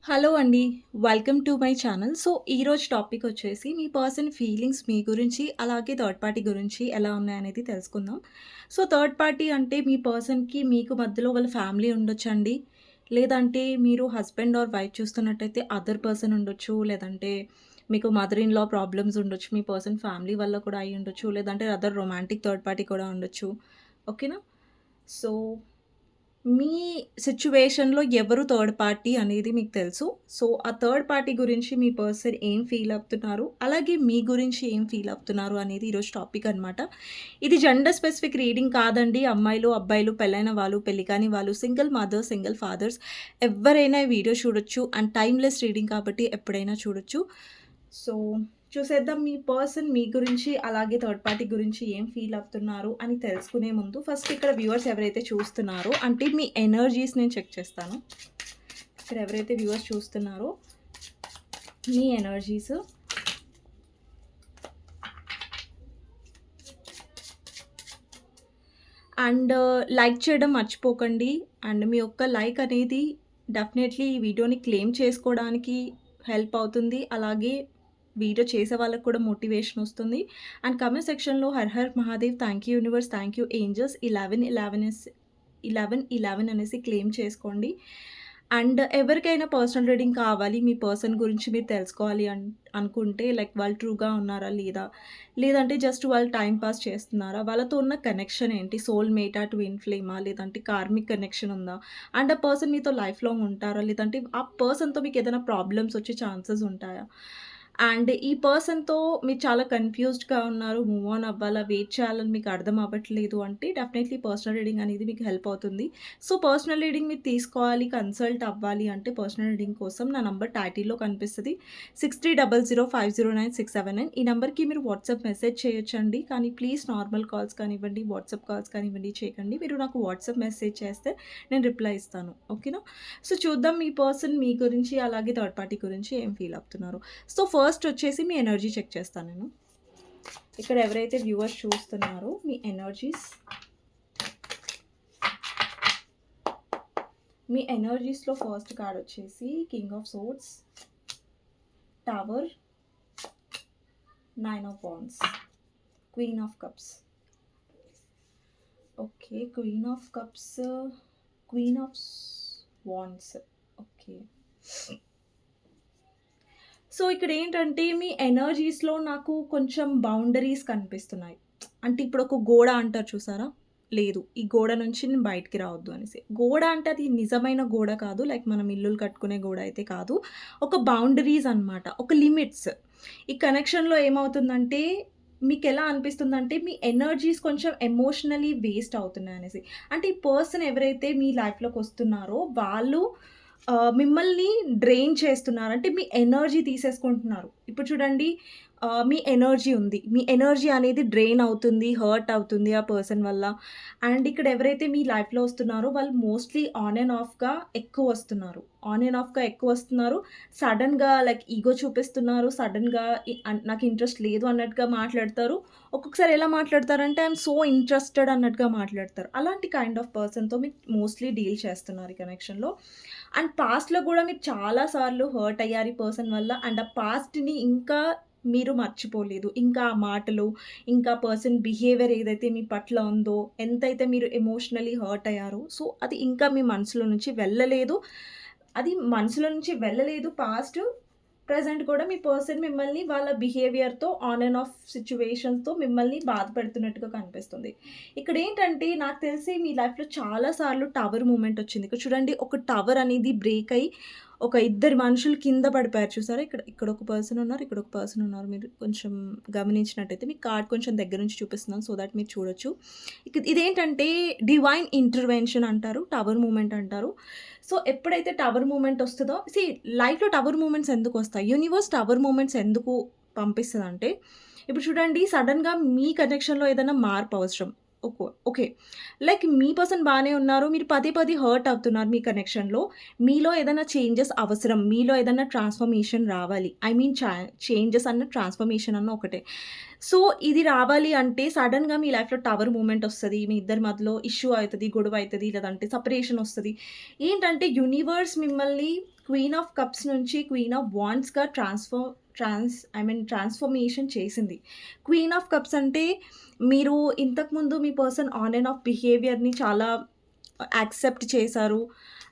Hello అండి. Welcome to my channel. So, ఈరోజు topic వచ్చేసి మీ పర్సన్ ఫీలింగ్స్ మీ గురించి, అలాగే థర్డ్ పార్టీ గురించి ఎలా ఉన్నాయనేది తెలుసుకుందాం. సో, థర్డ్ పార్టీ అంటే మీ పర్సన్‌కి మీకు మధ్యలో వాళ్ళ ఫ్యామిలీ ఉండొచ్చండి. లేదంటే మీరు హస్బెండ్ ఆర్ వైఫ్ చూస్తున్నట్టయితే అదర్ పర్సన్ ఉండొచ్చు. లేదంటే మీకు మదర్ ఇన్ లా ప్రాబ్లమ్స్ ఉండొచ్చు. మీ పర్సన్ ఫ్యామిలీ వల్ల కూడా అయ్యి ఉండొచ్చు. లేదంటే అదర్ రొమాంటిక్ థర్డ్ పార్టీ కూడా ఉండొచ్చు. ఓకేనా? సో మీ సిట్యుయేషన్‌లో ఎవరు థర్డ్ పార్టీ అనేది మీకు తెలుసు. సో, ఆ థర్డ్ పార్టీ గురించి మీ పర్సన్ ఏం ఫీల్ అవుతున్నారు, అలాగే మీ గురించి ఏం ఫీల్ అవుతున్నారు అనేది ఈరోజు టాపిక్ అనమాట. ఇది జెండర్ స్పెసిఫిక్ రీడింగ్ కాదండి. అమ్మాయిలు, అబ్బాయిలు, పెళ్ళైన వాళ్ళు, పెళ్లి కాని వాళ్ళు, సింగిల్ మదర్స్, సింగిల్ ఫాదర్స్ ఎవ్వరైనా ఈ వీడియో చూడొచ్చు. అండ్ టైమ్‌లెస్ రీడింగ్ కాబట్టి ఎప్పుడైనా చూడొచ్చు. సో, చూసేద్దాం మీ పర్సన్ మీ గురించి, అలాగే థర్డ్ పార్టీ గురించి ఏం ఫీల్ అవుతున్నారు అని తెలుసుకునే ముందు ఫస్ట్ ఇక్కడ వ్యూవర్స్ ఎవరైతే చూస్తున్నారో అంటే మీ ఎనర్జీస్ నేను చెక్ చేస్తాను. ఇక్కడ ఎవరైతే వ్యూవర్స్ చూస్తున్నారో మీ ఎనర్జీస్ అండ్ లైక్ చేయడం మర్చిపోకండి. అండ్ మీ యొక్క లైక్ అనేది డెఫినెట్లీ ఈ వీడియోని క్లెయిమ్ చేసుకోవడానికి హెల్ప్ అవుతుంది. అలాగే వీడియో చేసే వాళ్ళకి కూడా మోటివేషన్ వస్తుంది. అండ్ కామెంట్ సెక్షన్‌లో Har Har Mahadev, thank you universe, thank you angels 11, 11 అనేసి క్లెయిమ్ చేసుకోండి. అండ్ ఎవరికైనా పర్సనల్ రీడింగ్ కావాలి, మీ పర్సన్ గురించి మీరు తెలుసుకోవాలి అనుకుంటే లైక్ వాళ్ళు ట్రూగా ఉన్నారా లేదా? లేదంటే జస్ట్ వాళ్ళు టైమ్ పాస్ చేస్తున్నారా? వాళ్ళతో ఉన్న కనెక్షన్ ఏంటి? సోల్ మేటా? ట్విన్ ఫ్లేమా? లేదంటే కార్మిక్ కనెక్షన్ ఉందా? అండ్ ఆ పర్సన్ మీతో లైఫ్ లాంగ్ ఉంటారా? లేదంటే ఆ పర్సన్‌తో మీకేదైనా ప్రాబ్లమ్స్ వచ్చే ఛాన్సెస్ ఉంటాయా? అండ్ ఈ పర్సన్‌తో మీరు చాలా కన్‌ఫ్యూజ్డ్‌గా ఉన్నారు. మూవ్ ఆన్ అవ్వాలా? వెయిట్ చేయాలని మీకు అర్థం అవ్వట్లేదు అంటే డెఫినైట్‌లీ పర్సనల్ రీడింగ్ అనేది మీకు హెల్ప్ అవుతుంది. సో, పర్సనల్ రీడింగ్ మీరు తీసుకోవాలి, కన్సల్ట్ అవ్వాలి అంటే పర్సనల్ రీడింగ్ కోసం నా నంబర్ టైటిల్‌లో కనిపిస్తది. 6300500967 ఈ నంబర్‌కి మీరు వాట్సాప్ మెసేజ్ చేయొచ్చండి. కానీ ప్లీజ్ నార్మల్ కాల్స్ కానివ్వండి, వాట్సాప్ కాల్స్ కానివ్వండి చేయకండి. మీరు నాకు వాట్సాప్ మెసేజ్ చేస్తే నేను రిప్లై ఇస్తాను. ఓకేనా? సో, చూద్దాం మీ పర్సన్ మీ గురించి, అలాగే థర్డ్ పార్టీ గురించి ఏం ఫీల్ అవుతున్నారు. సో, ఫస్ట్ వచ్చేసి మీ ఎనర్జీ చెక్ చేస్తాను నేను. ఇక్కడ ఎవరైతే వ్యూవర్స్ చూస్తున్నారో మీ ఎనర్జీస్, మీ ఎనర్జీస్‌లో ఫస్ట్ కార్డ్ వచ్చేసి king of swords, tower, 9 of wands, queen of cups. Okay. Queen of cups, queen of wands. Okay. So, ఇక్కడేంటంటే మీ ఎనర్జీస్‌లో నాకు కొంచెం బౌండరీస్ కనిపిస్తున్నాయి. అంటే ఇప్పుడు ఒక గోడ అంటారు చూసారా? లేదు. ఈ గోడ నుంచి నేను బయటికి రావద్దు అనేసి. గోడ అంటే అది నిజమైన గోడ కాదు. లైక్ మనం ఇల్లులు కట్టుకునే గోడ అయితే కాదు. ఒక బౌండరీస్ అన్నమాట. ఒక లిమిట్స్. ఈ కనెక్షన్‌లో ఏమవుతుందంటే మీకెలా అనిపిస్తుందంటే మీ ఎనర్జీస్ కొంచెం ఎమోషనల్లీ వేస్ట్ అవుతున్నాయనేసి. అంటే ఈ పర్సన్ ఎవరైతే మీ లైఫ్‌లోకొస్తున్నారో వాళ్ళు మిమ్మల్ని డ్రైన్ చేస్తున్నారు. అంటే మీ ఎనర్జీ తీసేసుకుంటున్నారు. ఇప్పుడు చూడండి మీ ఎనర్జీ ఉంది. మీ ఎనర్జీ అనేది డ్రైన్ అవుతుంది, హర్ట్ అవుతుంది ఆ పర్సన్ వల్ల. అండ్ ఇక్కడ ఎవరైతే మీ లైఫ్‌లో వస్తున్నారో వాళ్ళు మోస్ట్‌లీ ఆన్ అండ్ ఆఫ్‌గా ఎక్కువొస్తున్నారు. ఆన్ అండ్ ఆఫ్‌గా ఎక్కువొస్తున్నారు. సడెన్‌గా లైక్ ఈగో చూపిస్తున్నారు. సడెన్‌గా నాకు ఇంట్రెస్ట్ లేదు అన్నట్టుగా మాట్లాడతారు. ఒక్కొక్కసారి ఎలా మాట్లాడతారంటే ఐయామ్ సో ఇంట్రెస్టెడ్ అన్నట్టుగా మాట్లాడతారు. అలాంటి కైండ్ ఆఫ్ పర్సన్‌తో మీరు మోస్ట్‌లీ డీల్ చేస్తున్నారు ఈ కనెక్షన్‌లో. అండ్ పాస్ట్‌లో గూడా మీరు చాలా సార్లు హర్ట్ అయ్యారు ఈ పర్సన్ వల్ల. అండ్ ఆ పాస్ట్‌ని ఇంకా మీరు మర్చిపోలేదు. ఇంకా ఆ మాటలు, ఇంకా పర్సన్ బిహేవియర్ ఏదైతే మీ పట్ల ఉందో, ఎంతైతే మీరు ఎమోషనల్లీ హర్ట్ అయ్యారో, సో, అది ఇంకా మీ మనసులో నుంచి వెళ్ళలేదు. అది మనసులో నుంచి వెళ్ళలేదు పాస్ట్. ప్రెజెంట్ కూడా మీ పర్సన్ మిమ్మల్ని వాళ్ళ బిహేవియర్‌తో ఆన్ అండ్ ఆఫ్ సిట్యుయేషన్స్‌తో మిమ్మల్ని బాధపెడుతున్నట్టుగా కనిపిస్తుంది. ఇక్కడేంటంటే నాకు తెలిసి మీ లైఫ్‌లో చాలా సార్లు టవర్ మూవ్‌మెంట్ వచ్చింది. ఇక్కడ చూడండి ఒక టవర్ అనేది బ్రేక్ అయ్యి ఒక ఇద్దరు మనుషులు కింద పడిపోయారు చూసారా? ఇక్కడ ఒక పర్సన్ ఉన్నారు. ఇక్కడ ఒక పర్సన్ ఉన్నారు. మీరు కొంచెం గమనించినట్టయితే మీకు కార్డ్ కొంచెం దగ్గర నుంచి చూపిస్తున్నాను సో దట్ మీరు చూడొచ్చు. ఇదేంటంటే డివైన్ ఇంటర్వెన్షన్ అంటారు. టవర్ మూవ్‌మెంట్ అంటారు. సో, ఎప్పుడైతే టవర్ మూవ్‌మెంట్ ఒస్తదో లైఫ్‌లో టవర్ మూవ్‌మెంట్స్ ఎందుకొస్తాయి? యూనివర్స్ టవర్ మూవ్‌మెంట్స్ ఎందుకు పంపిస్తదంటే, ఇప్పుడు చూడండి సడెన్‌గా మీ కనెక్షన్‌లో ఏదైనా మార్పు అవసరం. ఓకే. లైక్ మీ పర్సన్ బానే ఉన్నారు. మీరు పదే పదే హర్ట్ అవుతున్నారు మీ కనెక్షన్‌లో. మీలో ఏదైనా చేంజెస్ అవసరం. మీలో ఏదైనా ట్రాన్స్‌ఫర్మేషన్ రావాలి. ఐ మీన్ చేంజెస్ అన్న ట్రాన్స్‌ఫర్మేషన్ అన్న ఒకటే. సో, ఇది రావాలి అంటే సడెన్‌గా మీ లైఫ్‌లో టవర్ మూవ్‌మెంట్ ఒస్తది. మీ ఇద్దరి మధ్యలో ఇష్యూ అయితది, గొడవ అయితది, లేదంటే సెపరేషన్ ఒస్తది. ఏంటంటే యూనివర్స్ మిమ్మల్ని క్వీన్ ఆఫ్ కప్స్ నుంచి క్వీన్ ఆఫ్ వాండ్స్‌గా ట్రాన్స్‌ఫర్మేషన్ చేసింది. క్వీన్ ఆఫ్ కప్స్ అంటే మీరు ఇంతకుముందు మీ పర్సన్ ఆన్ అండ్ ఆఫ్ బిహేవియర్‌ని చాలా యాక్సెప్ట్ చేశారు.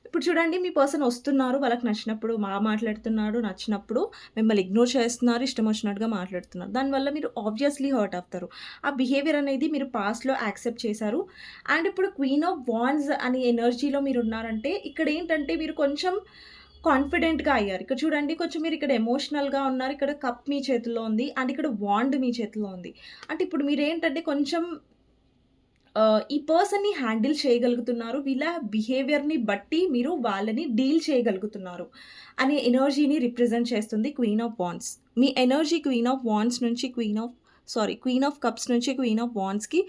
ఇప్పుడు చూడండి మీ పర్సన్ వస్తున్నారు, వాళ్ళకి నచ్చినప్పుడు మాట్లాడుతున్నాడు, నచ్చినప్పుడు మిమ్మల్ని ఇగ్నోర్ చేస్తున్నారు, ఇష్టం వచ్చినట్టుగా మాట్లాడుతున్నారు. దానివల్ల మీరు ఆబ్వియస్‌లీ హర్ట్ అవుతారు. ఆ బిహేవియర్ అనేది మీరు పాస్ట్‌లో యాక్సెప్ట్ చేశారు. అండ్ ఇప్పుడు క్వీన్ ఆఫ్ వాండ్స్ అనే ఎనర్జీలో మీరున్నారంటే ఇక్కడేంటంటే మీరు కొంచెం కాన్ఫిడెంట్‌గా అయ్యారు. ఇక్కడ చూడండి కొంచెం మీరు ఇక్కడ ఎమోషనల్‌గా ఉన్నారు. ఇక్కడ కప్ మీ చేతుల్లో ఉంది. అండ్ ఇక్కడ వాండ్ మీ చేతిలో ఉంది. అంటే ఇప్పుడు మీరేంటంటే కొంచెం ఈ పర్సన్‌ని హ్యాండిల్ చేయగలుగుతున్నారు. వీళ్ళ బిహేవియర్‌ని బట్టి మీరు వాళ్ళని డీల్ చేయగలుగుతున్నారు అనే ఎనర్జీని రిప్రజెంట్ చేస్తుంది queen of wands. Me energy queen of wands నుంచి క్వీన్ ఆఫ్ కప్స్ నుంచి క్వీన్ ఆఫ్ వాండ్స్‌కి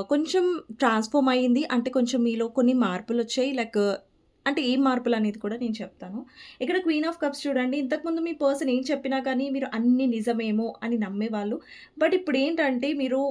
కొంచెం ట్రాన్స్‌ఫార్మ్ అయింది. అంటే కొంచెం మీలో కొన్ని మార్పులొచ్చాయి. అంటే ఏం మార్పులనేది కూడా నేను చెప్తాను. ఇక్కడ క్వీన్ ఆఫ్ కప్స్ చూడండి. ఇంతకుముందు మీ పర్సన్ ఏం చెప్పినా కానీ మీరు అన్నీ నిజమేమో అని నమ్మేవాళ్ళు. బట్ ఇప్పుడేంటంటే మీరు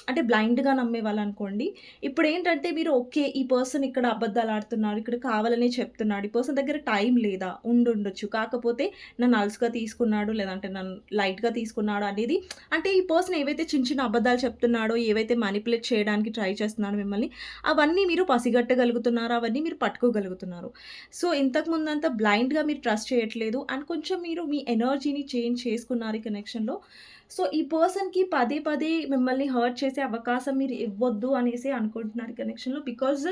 అంటే బ్లైండ్‌గా నమ్మేవాళ్ళనుకోండి. ఇప్పుడేంటంటే మీరు ఓకే. ఈ పర్సన్ ఇక్కడ అబద్దాలాడుతున్నాడు. ఇక్కడ కావాలనే చెప్తున్నాడు. ఈ పర్సన్ దగ్గర టైం లేదా? ఉండుండొచ్చు. కాకపోతే నన్ను అలుసుగా తీసుకున్నాడు. లేదంటే నన్ను లైట్‌గా తీసుకున్నాడు అనేది అంటే ఈ పర్సన్ ఏవైతే చిన్న చిన్న అబద్దాలు చెప్తున్నాడో, ఏవైతే మానిప్యులేట్ చేయడానికి ట్రై చేస్తున్నాడో మిమ్మల్ని, అవన్నీ మీరు పసిగట్టగలుగుతున్నారు. అవన్నీ మీరు పట్టుకోగలుగుతున్నారు. సో, ఇంతకుముందంతా బ్లైండ్‌గా మీరు ట్రస్ట్ చేయట్లేదు. అండ్ కొంచెం మీరు మీ ఎనర్జీని చేంజ్ చేసుకున్నారు ఈ కనెక్షన్‌లో. సో, ఈ పర్సన్‌కి పదే పదే మిమ్మల్ని హర్ట్ చేసే అవకాశం మీరు ఇవ్వొద్దు అనేసి అనుకుంటున్నారు ఈ కనెక్షన్‌లో. బికాజ్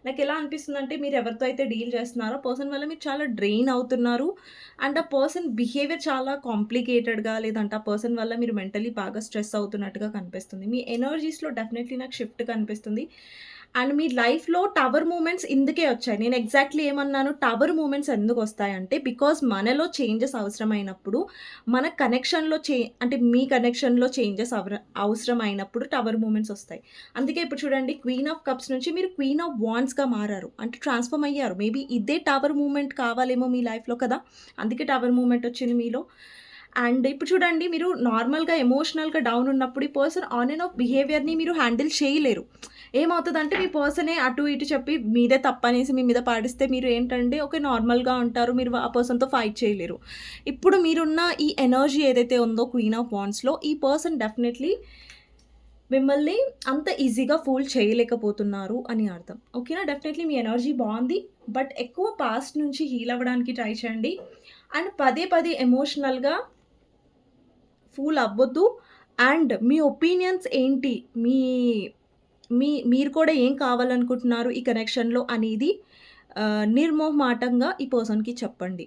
నాకెలా అనిపిస్తుందంటే మీరు ఎవరితో అయితే డీల్ చేస్తున్నారో పర్సన్ వల్ల మీరు చాలా డ్రెయిన్ అవుతున్నారు. అండ్ ఆ పర్సన్ బిహేవియర్ చాలా కాంప్లికేటెడ్‌గా లేదంటే ఆ పర్సన్ వల్ల మీరు మెంటల్లీ బాగా స్ట్రెస్ అవుతున్నట్టుగా కనిపిస్తుంది. మీ ఎనర్జీస్‌లో డెఫినెట్‌లీ నాకు షిఫ్ట్ కనిపిస్తుంది. అండ్ మీ లైఫ్‌లో టవర్ మూమెంట్స్ ఇందుకే వచ్చాయి. నేను ఎగ్జాక్ట్‌లీ ఏమన్నాను టవర్ మూమెంట్స్ ఎందుకొస్తాయంటే బికాజ్ మనలో చేంజెస్ అవసరమైనప్పుడు మన కనెక్షన్‌లో అంటే మీ కనెక్షన్‌లో చేంజెస్ అవసరమైనప్పుడు టవర్ మూమెంట్స్ ఒస్తాయి. అందుకే ఇప్పుడు చూడండి క్వీన్ ఆఫ్ కప్స్ నుంచి మీరు క్వీన్ ఆఫ్ వాండ్స్‌గా మారారు. అంటే ట్రాన్స్‌ఫార్మ్ అయ్యారు. మేబీ ఇదే టవర్ మూమెంట్ కావాలేమో మీ లైఫ్‌లో కదా! అందుకే టవర్ మూమెంట్ వచ్చింది మీలో. అండ్ ఇప్పుడు చూడండి మీరు నార్మల్‌గా ఎమోషనల్‌గా డౌన్ ఉన్నప్పుడు ఈ పర్సన్ ఆన్ అండ్ ఆఫ్ బిహేవియర్‌ని మీరు హ్యాండిల్ చేయలేరు. ఏమవుతదంటే మీ పర్సనే అటు ఇటు చెప్పి మీదే తప్పనేసి మీ మీద పాడిస్తే మీరు ఏంటంటే ఓకే నార్మల్‌గా ఉంటారు. మీరు ఆ పర్సన్‌తో ఫైట్ చేయలేరు. ఇప్పుడు మీరున్న ఈ ఎనర్జీ ఏదైతే ఉందో క్వీన్ ఆఫ్ వాండ్స్‌లో ఈ పర్సన్ డెఫినెట్‌లీ మిమ్మల్ని అంత ఈజీగా ఫూల్ చేయలేకపోతున్నారు అని అర్థం. ఓకేనా? డెఫినెట్‌లీ మీ ఎనర్జీ బావుంది. బట్ ఎక్కువ పాస్ట్ నుంచి హీల్ అవ్వడానికి ట్రై చేయండి. అండ్ పదే పదే ఎమోషనల్‌గా ఫూల్ అవ్వొద్దు. అండ్ మీ ఒపీనియన్స్ ఏంటి? మీ మీరు కూడా ఏం కావాలనుకుంటున్నారు ఈ కనెక్షన్‌లో అనేది నిర్మొహమాటంగా ఈ పర్సన్‌కి చెప్పండి.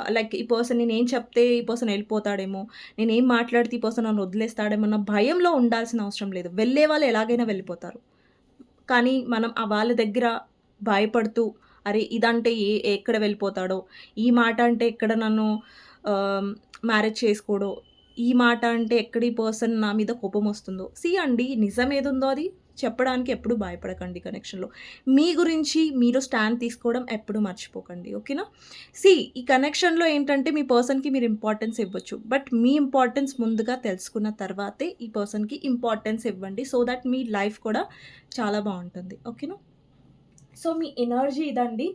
లైక్ ఈ పర్సన్ నేనేం చెప్తే ఈ పర్సన్ ఎళ్ళిపోతాడేమో, నేనేం మాట్లాడితే ఈ పర్సన్ నన్ను వదిలేస్తాడేమో అన్న భయంలో ఉండాల్సిన అవసరం లేదు. వెళ్ళేవాళ్ళు ఎలాగైనా వెళ్ళిపోతారు. కానీ మనం వాళ్ళ దగ్గర భయపడుతూ, అరే! ఇదంటే ఎక్కడ వెళ్ళిపోతాడో, ఈ మాట అంటే ఎక్కడ నన్ను ఆహ్, మ్యారేజ్ చేసుకోడో, ఈ మాట అంటే ఎక్కడ ఈ పర్సన్ నా మీద కోపమొస్తుందో. అండి నిజమేదుందో అది చెప్పడానికి ఎప్పుడు భయపడకండి కనెక్షన్‌లో. మీ గురించి మీరు స్టాండ్ తీసుకోవడం ఎప్పుడు మర్చిపోకండి. ఓకేనా? ఈ కనెక్షన్‌లో ఏంటంటే మీ పర్సన్‌కి మీరు ఇంపార్టెన్స్ ఇవ్వచ్చు. బట్ మీ ఇంపార్టెన్స్ ముందుగా తెలుసుకున్న తర్వాతే ఈ పర్సన్‌కి ఇంపార్టెన్స్ ఇవ్వండి. సో దట్ మీ లైఫ్ కూడా చాలా బావుంటుంది. ఓకేనా? సో, మీ ఎనర్జీ ఇదండి.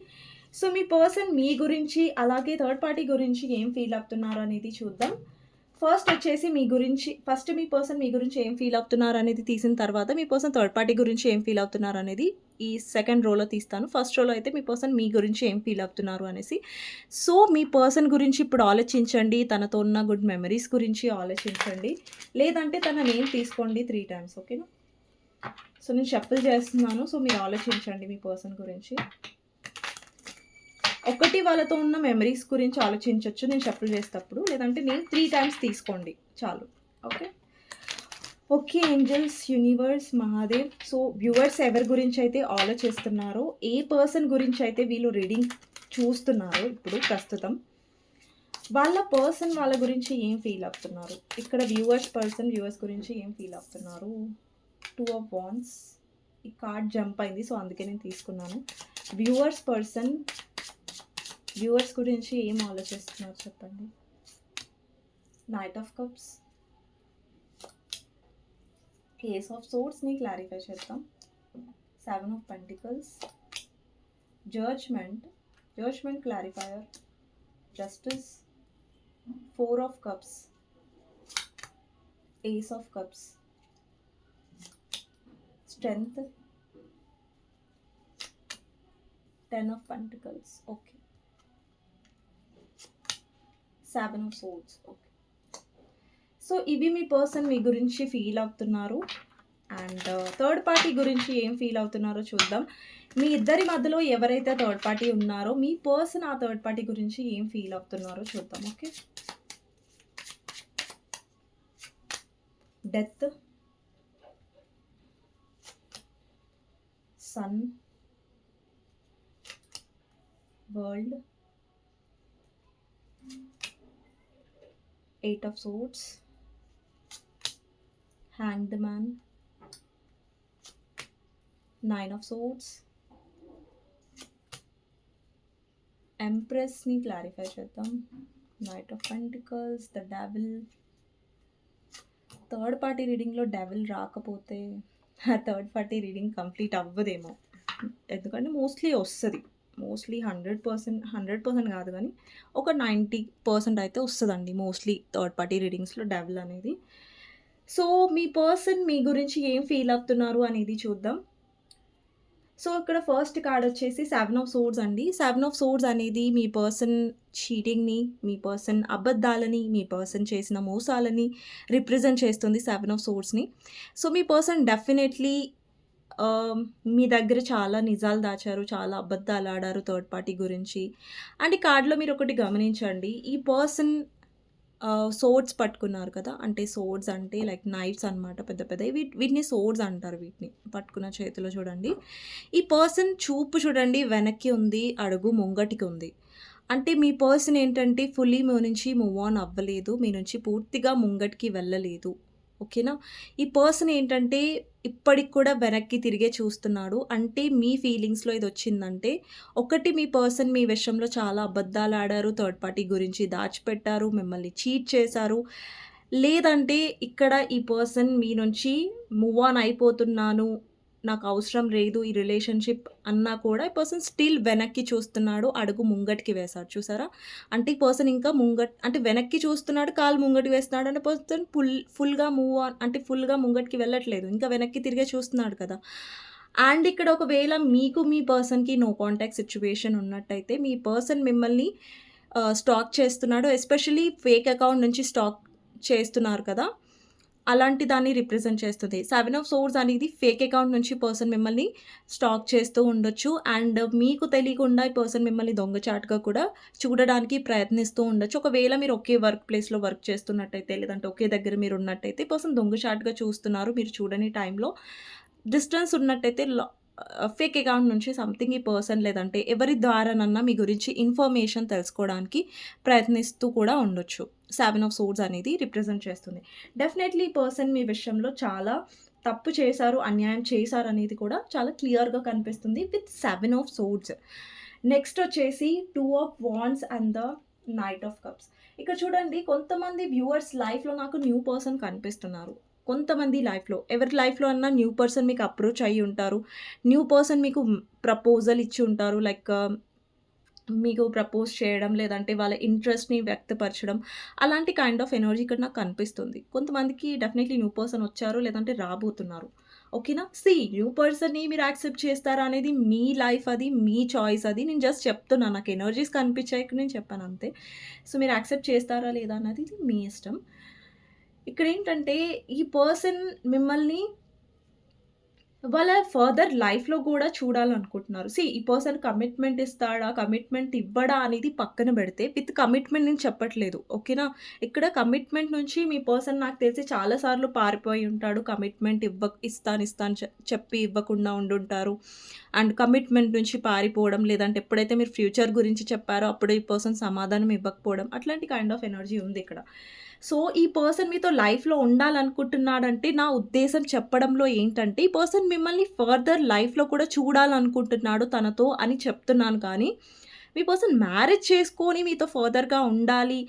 సో, మీ పర్సన్ మీ గురించి, అలాగే థర్డ్ పార్టీ గురించి ఏం ఫీల్ అవుతున్నారనేది చూద్దాం. ఫస్ట్ మీ పర్సన్ మీ గురించి ఏం ఫీల్ అవుతున్నారనేది తీసిన తర్వాత, మీ పర్సన్ థర్డ్ పార్టీ గురించి ఏం ఫీల్ అవుతున్నారనేది ఈ సెకండ్ రోలో తీస్తాను. ఫస్ట్ రోలో అయితే మీ పర్సన్ మీ గురించి ఏం ఫీల్ అవుతున్నారు అనేసి. సో, మీ పర్సన్ గురించి ఇప్పుడు ఆలోచించండి. తనతో ఉన్న గుడ్ మెమరీస్ గురించి ఆలోచించండి. లేదంటే తన నేమ్ తీసుకోండి 3 టైమ్స్. ఓకేనా? సో, నేను షఫుల్ చేస్తున్నాను. సో, మీరు ఆలోచించండి మీ పర్సన్ గురించి. ఒకటి వాళ్ళతో ఉన్న మెమరీస్ గురించి ఆలోచించొచ్చు నేను షఫుల్ చేసేటప్పుడు. లేదంటే నేను 3 టైమ్స్ తీసుకోండి చాలు. Okay. Okay angels, universe, Mahadev. So, viewers ఎవరి గురించైతే ఆలోచిస్తున్నారో, ఏ పర్సన్ గురించైతే వీళ్ళు రీడింగ్ చూస్తున్నారో ఇప్పుడు ప్రస్తుతం, వాళ్ళ పర్సన్ వాళ్ళ గురించి ఏం ఫీల్ అవుతున్నారు? ఇక్కడ వ్యూవర్స్ గురించి ఏం ఫీల్ అవుతున్నారు? 2 ఆఫ్ వాండ్స్. ఈ కార్డ్ జంప్ అయింది. సో, అందుకే నేను తీసుకున్నాను. వ్యూవర్స్ గురించి ఏం ఆలోచిస్తున్నారు చెప్పండి? Knight of cups. Ace of సోర్డ్స్‌ని క్లారిఫై చేద్దాం. 7 of pentacles. Judgement. Judgement clarifier, justice, 4 of cups, ace of cups, strength, 10 of pentacles. Okay. 7 of swords. Okay. So ఇవి మీ పర్సన్ మీ గురించి ఫీల్ అవుతున్నారు. అండ్ థర్డ్ పార్టీ గురించి ఏం ఫీల్ అవుతున్నారో చూద్దాం. మీ ఇద్దరి మధ్యలో ఎవరైతే థర్డ్ పార్టీ ఉన్నారో మీ పర్సన్ ఆ థర్డ్ పార్టీ గురించి ఏం ఫీల్ అవుతున్నారో చూద్దాం. Okay. Death, sun, world, 8 of swords, hanged man, 9 of swords, ఎంప్రెస్ని క్లారిఫై చేద్దాం, knight of pentacles, the devil. Third party రీడింగ్లో డెవిల్ రాకపోతే ఆ థర్డ్ పార్టీ రీడింగ్ కంప్లీట్ అవ్వదేమో, ఎందుకంటే మోస్ట్లీ వస్తుంది. మోస్ట్లీ 100% కాదు కానీ ఒక 90% అయితే వస్తుందండి మోస్ట్లీ థర్డ్ పార్టీ రీడింగ్స్లో డెవిల్ అనేది. సో మీ పర్సన్ మీ గురించి ఏం ఫీల్ అవుతున్నారు అనేది చూద్దాం. సో ఇక్కడ ఫస్ట్ కార్డ్ వచ్చేసి 7 ఆఫ్ సోర్డ్స్ అండి. 7 ఆఫ్ సోర్డ్స్ అనేది మీ పర్సన్ చీటింగ్ని, మీ పర్సన్ అబద్ధాలని, మీ పర్సన్ చేసిన మోసాలని రిప్రజెంట్ చేస్తుంది 7 ఆఫ్ సోర్డ్స్ని. సో మీ పర్సన్ డెఫినెట్లీ మీ దగ్గర చాలా నిజాలు దాచారు, చాలా అబద్ధాలు ఆడారు థర్డ్ పార్టీ గురించి. అండ్ ఈ కార్డ్లో మీరు ఒకటి గమనించండి, ఈ పర్సన్ సోర్డ్స్ పట్టుకున్నారు కదా, అంటే సోర్డ్స్ అంటే లైక్ నైఫ్స్ అనమాట, పెద్ద పెద్ద వీటిని సోర్డ్స్ అంటారు. వీటిని పట్టుకున్న చేతిలో చూడండి, ఈ పర్సన్ చూపు చూడండి వెనక్కి ఉంది, అడుగు ముంగటికి ఉంది. అంటే మీ పర్సన్ ఏంటంటే ఫుల్లీ మీ నుంచి మూవ్ ఆన్ అవ్వలేదు, మీ నుంచి పూర్తిగా ముంగటికి వెళ్ళలేదు. ఓకేనా. ఈ పర్సన్ ఏంటంటే ఇప్పటికి కూడా వెనక్కి తిరిగే చూస్తున్నాడు. అంటే మీ ఫీలింగ్స్లో ఇది వచ్చిందంటే ఒకటి, మీ పర్సన్ మీ విషయంలో చాలా అబద్ధాలు ఆడారు, థర్డ్ పార్టీ గురించి దాచిపెట్టారు, మిమ్మల్ని చీట్ చేశారు. లేదంటే ఇక్కడ ఈ పర్సన్ మీ నుంచి మూవ్ ఆన్ అయిపోతున్నాను, నాకు అవసరం లేదు ఈ రిలేషన్షిప్ అన్నా కూడా ఈ పర్సన్ స్టిల్ వెనక్కి చూస్తున్నాడు, అడుగు ముంగటికి వేశాడు. చూసారా, అంటే ఈ పర్సన్ ఇంకా అంటే వెనక్కి చూస్తున్నాడు, కాలు ముంగటి వేస్తున్నాడు, అంటే పర్సన్ ఫుల్గా మూవ్ ఆన్, అంటే ఫుల్గా ముంగటికి వెళ్ళట్లేదు, ఇంకా వెనక్కి తిరిగే చూస్తున్నాడు కదా. అండ్ ఇక్కడ ఒకవేళ మీకు మీ పర్సన్కి నో కాంటాక్ట్ సిచ్యువేషన్ ఉన్నట్టయితే మీ పర్సన్ మిమ్మల్ని స్టాక్ చేస్తున్నాడు, ఎస్పెషల్లీ ఫేక్ అకౌంట్ నుంచి స్టాక్ చేస్తున్నారు కదా, అలాంటి దాన్ని రిప్రజెంట్ చేస్తుంది. 7 ఆఫ్ సోర్డ్స్ అనేది ఫేక్ అకౌంట్ నుంచి పర్సన్ మిమ్మల్ని స్టాక్ చేస్తూ ఉండొచ్చు. అండ్ మీకు తెలియకుండా ఈ పర్సన్ మిమ్మల్ని దొంగచాటుగా కూడా చూడడానికి ప్రయత్నిస్తూ ఉండొచ్చు. ఒకవేళ మీరు ఒకే వర్క్ ప్లేస్లో వర్క్ చేస్తున్నట్టయితే, లేదంటే ఒకే దగ్గర మీరు ఉన్నట్టయితే పర్సన్ దొంగచాటుగా చూస్తున్నారు, మీరు చూడని టైంలో డిస్టెన్స్ ఉన్నట్టయితే ఫేక్ అకౌంట్ నుంచి సంథింగ్ ఈ పర్సన్ లేదంటే ఎవరి ద్వారానన్నా మీ గురించి ఇన్ఫర్మేషన్ తెలుసుకోవడానికి ప్రయత్నిస్తూ కూడా ఉండొచ్చు. 7 ఆఫ్ సోర్డ్స్ అనేది రిప్రజెంట్ చేస్తుంది. డెఫినెట్లీ ఈ పర్సన్ మీ విషయంలో చాలా తప్పు చేశారు, అన్యాయం చేశారు అనేది కూడా చాలా క్లియర్గా కనిపిస్తుంది విత్ 7 ఆఫ్ సోర్డ్స్. నెక్స్ట్ వచ్చేసి 2 of wands and the night of cups. ఇక్కడ చూడండి, కొంతమంది వ్యూవర్స్ లైఫ్లో నాకు న్యూ పర్సన్ కనిపిస్తున్నారు. కొంతమంది లైఫ్లో, ఎవరి లైఫ్లో అన్నా న్యూ పర్సన్ మీకు అప్రోచ్ అయ్యి ఉంటారు, న్యూ పర్సన్ మీకు ప్రపోజల్ ఇచ్చి ఉంటారు, లైక్ మీకు ప్రపోజ్ చేయడం, లేదంటే వాళ్ళ ఇంట్రెస్ట్ని వ్యక్తపరచడం, అలాంటి కైండ్ ఆఫ్ ఎనర్జీ ఇక్కడ నాకు కనిపిస్తుంది. కొంతమందికి డెఫినెట్లీ న్యూ పర్సన్ వచ్చారు, లేదంటే రాబోతున్నారు. ఓకేనా. న్యూ పర్సన్ని మీరు యాక్సెప్ట్ చేస్తారా అనేది మీ లైఫ్, అది మీ చాయిస్. అది నేను జస్ట్ చెప్తున్నాను, నాకు ఎనర్జీస్ కనిపించాయి నేను చెప్పాను అంతే. సో మీరు యాక్సెప్ట్ చేస్తారా లేదా అన్నది మీ ఇష్టం. ఇక్కడ ఏంటంటే ఈ పర్సన్ మిమ్మల్ని వాళ్ళ ఫర్దర్ లైఫ్లో కూడా చూడాలనుకుంటున్నారు. ఈ పర్సన్ కమిట్మెంట్ ఇస్తాడా, కమిట్మెంట్ ఇవ్వడా అనేది పక్కన పెడితే, విత్ కమిట్మెంట్ నేను చెప్పట్లేదు. ఓకేనా. ఇక్కడ కమిట్మెంట్ నుంచి మీ పర్సన్ నాకు తెలిసి చాలాసార్లు పారిపోయి ఉంటాడు. కమిట్మెంట్ ఇస్తాను చెప్పి ఇవ్వకుండా ఉండుంటారు. అండ్ కమిట్మెంట్ నుంచి పారిపోవడం, లేదంటే ఎప్పుడైతే మీరు ఫ్యూచర్ గురించి చెప్పారో అప్పుడు ఈ పర్సన్ సమాధానం ఇవ్వకపోవడం, అట్లాంటి కైండ్ ఆఫ్ ఎనర్జీ ఉంది ఇక్కడ. సో ఈ పర్సన్ మీతో లైఫ్లో ఉండాలనుకుంటున్నాడంటే నా ఉద్దేశం చెప్పడంలో ఏంటంటే, ఈ పర్సన్ మిమ్మల్ని ఫర్దర్ లైఫ్లో కూడా చూడాలనుకుంటున్నాడు తనతో అని చెప్తున్నాను. కానీ మీ పర్సన్ మ్యారేజ్ చేసుకొని మీతో ఫర్దర్గా ఉండాలి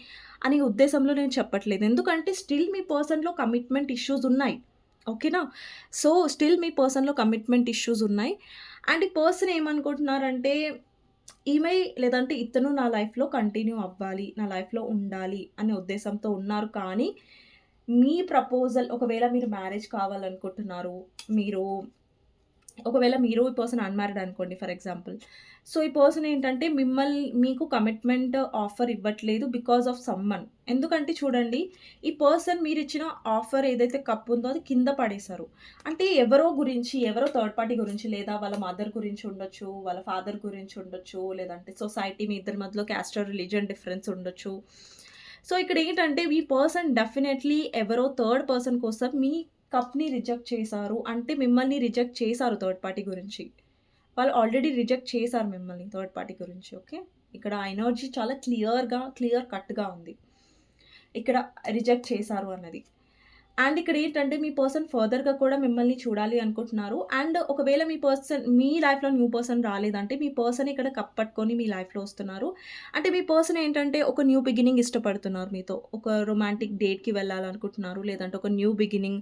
అనే ఉద్దేశంలో నేను చెప్పట్లేదు. ఎందుకంటే స్టిల్ మీ పర్సన్లో కమిట్మెంట్ ఇష్యూస్ ఉన్నాయి. ఓకేనా. స్టిల్ మీ పర్సన్లో కమిట్మెంట్ ఇష్యూస్ ఉన్నాయి. అండ్ ఈ పర్సన్ ఏమనుకుంటున్నారంటే ఈమె లేదంటే ఇతను నా లైఫ్‌లో కంటిన్యూ అవ్వాలి, నా లైఫ్‌లో ఉండాలి అనే ఉద్దేశంతో ఉన్నారు. కానీ మీ ప్రపోజల్ ఒకవేళ మీరు మ్యారేజ్ కావాలనుకుంటున్నారు. మీరు ఒకవేళ మీరు ఈ పర్సన్ అన్‌మ్యారీడ్ అనుకోండి ఫర్ ఎగ్జాంపుల్. సో, ఈ పర్సన్ ఏంటంటే మీకు కమిట్మెంట్ ఆఫర్ ఇవ్వట్లేదు బికాస్ ఆఫ్ సమ్‌వన్. ఎందుకంటే చూడండి, ఈ పర్సన్ మీరిచ్చిన ఆఫర్ ఏదైతే కప్ ఉందో అది కింద పడేశారు. అంటే ఎవరో గురించి, ఎవరో థర్డ్ పార్టీ గురించి లేదా వాళ్ళ మదర్ గురించి ఉండొచ్చు, వాళ్ళ ఫాదర్ గురించి ఉండొచ్చు, లేదంటే సొసైటీ మీ ఇద్దరి మధ్యలో క్యాస్ట్ ఆర్ రిలీజియన్ డిఫరెన్స్ ఉండొచ్చు. సో, ఇక్కడేంటంటే ఈ పర్సన్ డెఫినైట్‌లీ ఎవరో థర్డ్ పర్సన్ కోసం మీ కప్‌ని రిజెక్ట్ చేశారు. అంటే మిమ్మల్ని రిజెక్ట్ చేశారు థర్డ్ పార్టీ గురించి. వాళ్ళు ఆల్రెడీ రిజెక్ట్ చేశారు మిమ్మల్ని థర్డ్ పార్టీ గురించి. ఓకే. ఇక్కడ ఆ ఎనర్జీ చాలా క్లియర్ కట్‌గా ఉంది. ఇక్కడ రిజెక్ట్ చేశారు అన్నది. అండ్ ఇక్కడేంటంటే మీ పర్సన్ ఫర్దర్‌గా కూడా మిమ్మల్ని చూడాలి అనుకుంటున్నారు. అండ్ ఒకవేళ మీ లైఫ్‌లో న్యూ పర్సన్ రాలేదంటే మీ పర్సన్ ఇక్కడ కప్ పట్టుకొని మీ లైఫ్‌లో వస్తున్నారు. అంటే మీ పర్సన్ ఏంటంటే ఒక న్యూ బిగినింగ్ ఇష్టపడుతున్నారు మీతో. ఒక రొమాంటిక్ డేట్‌కి వెళ్ళాలనుకుంటున్నారు. లేదంటే ఒక న్యూ బిగినింగ్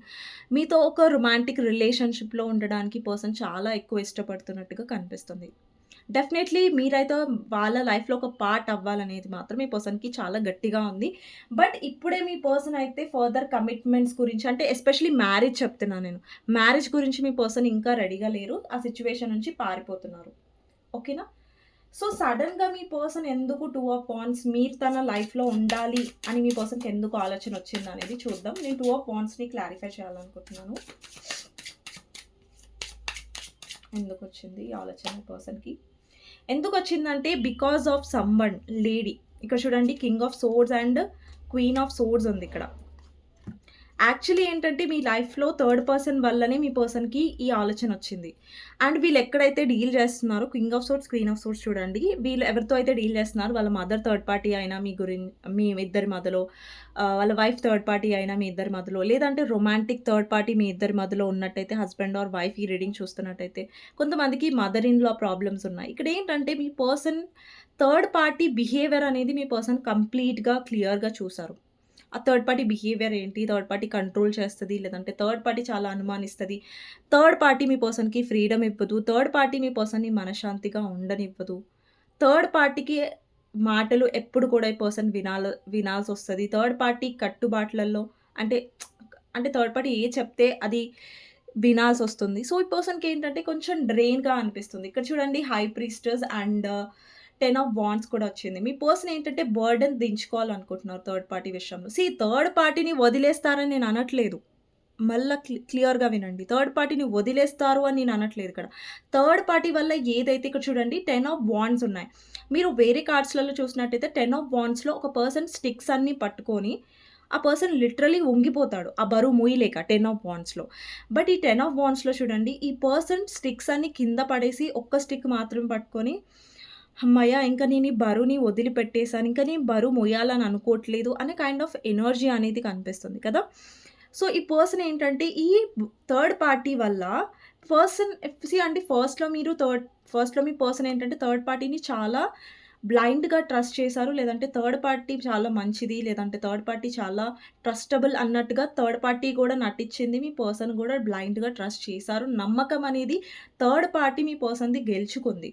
మీతో ఒక రొమాంటిక్ రిలేషన్‌షిప్‌లో ఉండడానికి పర్సన్ చాలా ఎక్కువ ఇష్టపడుతున్నట్టుగా కనిపిస్తుంది. డెఫినైట్‌లీ మీరైతే వాళ్ళ లైఫ్‌లో ఒక పార్ట్ అవ్వాలనేది మాత్రం మీ పర్సన్‌కి చాలా గట్టిగా ఉంది. బట్ ఇప్పుడే మీ పర్సన్ అయితే ఫర్దర్ కమిట్మెంట్స్ గురించి అంటే ఎస్పెషల్లీ మ్యారేజ్ చెప్తున్నాను నేను. మ్యారేజ్ గురించి మీ పర్సన్ ఇంకా రెడీగా లేరు. ఆ సిట్యుయేషన్ నుంచి పారిపోతున్నారు. ఓకేనా? సో, సడెన్‌గా మీ పర్సన్ ఎందుకు 2 ఆఫ్ వాండ్స్ మీరు తన లైఫ్‌లో ఉండాలి అని మీ పర్సన్‌కి ఎందుకు ఆలోచన వచ్చిందనేది చూద్దాం. నేను 2 ఆఫ్ వాండ్స్‌ని క్లారిఫై చేయాలనుకుంటున్నాను. ఎందుకొచ్చింది ఈ ఆలోచన మీ పర్సన్‌కి? ఎందుకొచ్చిందంటే బికాస్ ఆఫ్ సమ్‌వన్ లేడీ. ఇక్కడ చూడండి king of swords and queen of swords ఉందిక్కడ. యాక్చువల్లీ ఏంటంటే మీ లైఫ్‌లో థర్డ్ పర్సన్ వల్లనే మీ పర్సన్‌కి ఈ ఆలోచనొచ్చింది. అండ్ వీళ్ళెక్కడైతే డీల్ చేస్తున్నారో king of swords, queen of swords చూడండి. వీళ్ళు ఎవరితో అయితే డీల్ చేస్తున్నారో వాళ్ళ మదర్ థర్డ్ పార్టీ అయినా మీ ఇద్దరి మధ్యలో వాళ్ళ వైఫ్ థర్డ్ పార్టీ అయినా మీ ఇద్దరి మధ్యలో లేదంటే రొమాంటిక్ థర్డ్ పార్టీ మీ ఇద్దరి మధ్యలో ఉన్నట్టయితే హస్బెండ్ ఆర్ వైఫ్ ఈ రీడింగ్ చూస్తున్నట్టయితే కొంతమందికి మదర్ ఇన్ లా ప్రాబ్లమ్స్ ఉన్నాయి. ఇక్కడేంటంటే మీ పర్సన్ థర్డ్ పార్టీ బిహేవియర్ అనేది మీ పర్సన్ కంప్లీట్‌గా క్లియర్‌గా చూసారు. ఆ థర్డ్ పార్టీ బిహేవియర్ ఏంటి? థర్డ్ పార్టీ కంట్రోల్ చేస్తది. లేదంటే థర్డ్ పార్టీ చాలా అనుమానిస్తది. థర్డ్ పార్టీ మీ పర్సన్‌కి ఫ్రీడమ్ ఇవ్వదు. థర్డ్ పార్టీ మీ పర్సన్‌ని మనశ్శాంతిగా ఉండనివ్వదు. థర్డ్ పార్టీకి మాటలు ఎప్పుడు కూడా ఈ పర్సన్ వినాల్సొస్తది. థర్డ్ పార్టీ కట్టుబాట్లల్లో అంటే అంటే థర్డ్ పార్టీ చెప్తే అది వినాల్సొస్తుంది. సో, ఈ పర్సన్‌కేంటంటే కొంచెం డ్రెయిన్‌గా అనిపిస్తుంది. ఇక్కడ చూడండి high priestess and 10 of wands కూడా వచ్చింది. మీ పర్సన్ ఏంటంటే బర్డెన్ దించుకోవాలనుకుంటున్నారు థర్డ్ పార్టీ విషయంలో. థర్డ్ పార్టీని వదిలేస్తారని నేను అనట్లేదు. మళ్ళా క్లియర్‌గా వినండి. థర్డ్ పార్టీని వదిలేస్తారు అని నేను అనట్లేదు ఇక్కడ. థర్డ్ పార్టీ వల్ల ఏదైతే ఇక్కడ చూడండి 10 ఆఫ్ వాండ్స్ ఉన్నాయి. మీరు వేరే కార్డ్స్‌లలో చూసినట్టయితే 10 ఆఫ్ వాండ్స్‌లో ఒక పర్సన్ స్టిక్స్ అన్నీ పట్టుకొని ఆ పర్సన్ లిటరల్లీ వంగిపోతాడు. ఆ బరువు మోయలేక 10 ఆఫ్ వాండ్స్‌లో. బట్ ఈ 10 ఆఫ్ వాండ్స్‌లో చూడండి ఈ పర్సన్ స్టిక్స్ అన్నీ కింద పడేసి ఒక్క స్టిక్ మాత్రం పట్టుకొని హమ్మయ్య! ఇంక నేను ఈ బరువుని వదిలిపెట్టేసాను. ఇంక నేను బరువు మోయాలని అనుకోవట్లేదు అనే కైండ్ ఆఫ్ ఎనర్జీ అనేది కనిపిస్తుంది కదా! సో, ఈ పర్సన్ ఏంటంటే ఈ థర్డ్ పార్టీ వల్ల అంటే ఫస్ట్‌లో మీ పర్సన్ ఏంటంటే థర్డ్ పార్టీని చాలా బ్లైండ్‌గా ట్రస్ట్ చేశారు. లేదంటే థర్డ్ పార్టీ చాలా మంచిది. లేదంటే థర్డ్ పార్టీ చాలా ట్రస్టబుల్ అన్నట్టుగా థర్డ్ పార్టీ కూడా నటించింది. మీ పర్సన్ కూడా బ్లైండ్‌గా ట్రస్ట్ చేశారు. నమ్మకం అనేది థర్డ్ పార్టీ మీ పర్సన్‌ది గెలుచుకుంది.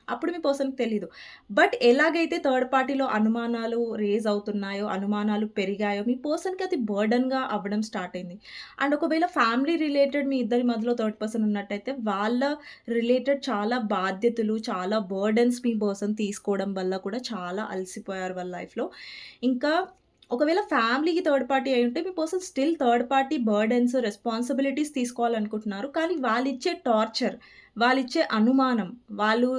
అప్పుడు మీ పర్సన్‌కి తెలీదు. బట్ ఎలాగైతే థర్డ్ పార్టీలో అనుమానాలు రైజ్ అవుతున్నాయో, అనుమానాలు పెరిగాయో, మీ పర్సన్‌కి అది బర్డెన్‌గా అవ్వడం స్టార్ట్ అయింది. అండ్ ఒకవేళ ఫ్యామిలీ రిలేటెడ్ మీ ఇద్దరి మధ్యలో థర్డ్ పర్సన్ ఉన్నట్టయితే, వాళ్ళ రిలేటెడ్ చాలా బాధ్యతలు, చాలా బర్డెన్స్ మీ పర్సన్ తీసుకోవడం వల్ల కూడా చాలా అలసిపోయారు వాళ్ళ లైఫ్‌లో. ఇంకా ఒకవేళ ఫ్యామిలీకి థర్డ్ పార్టీ అయ్యుంటే, మీ person still third party burdens, responsibilities తీసుకోవాలనుకుంటున్నారు. కానీ వాళ్ళిచ్చే టార్చర్, వాళ్ళిచ్చే అనుమానం, వాళ్ళు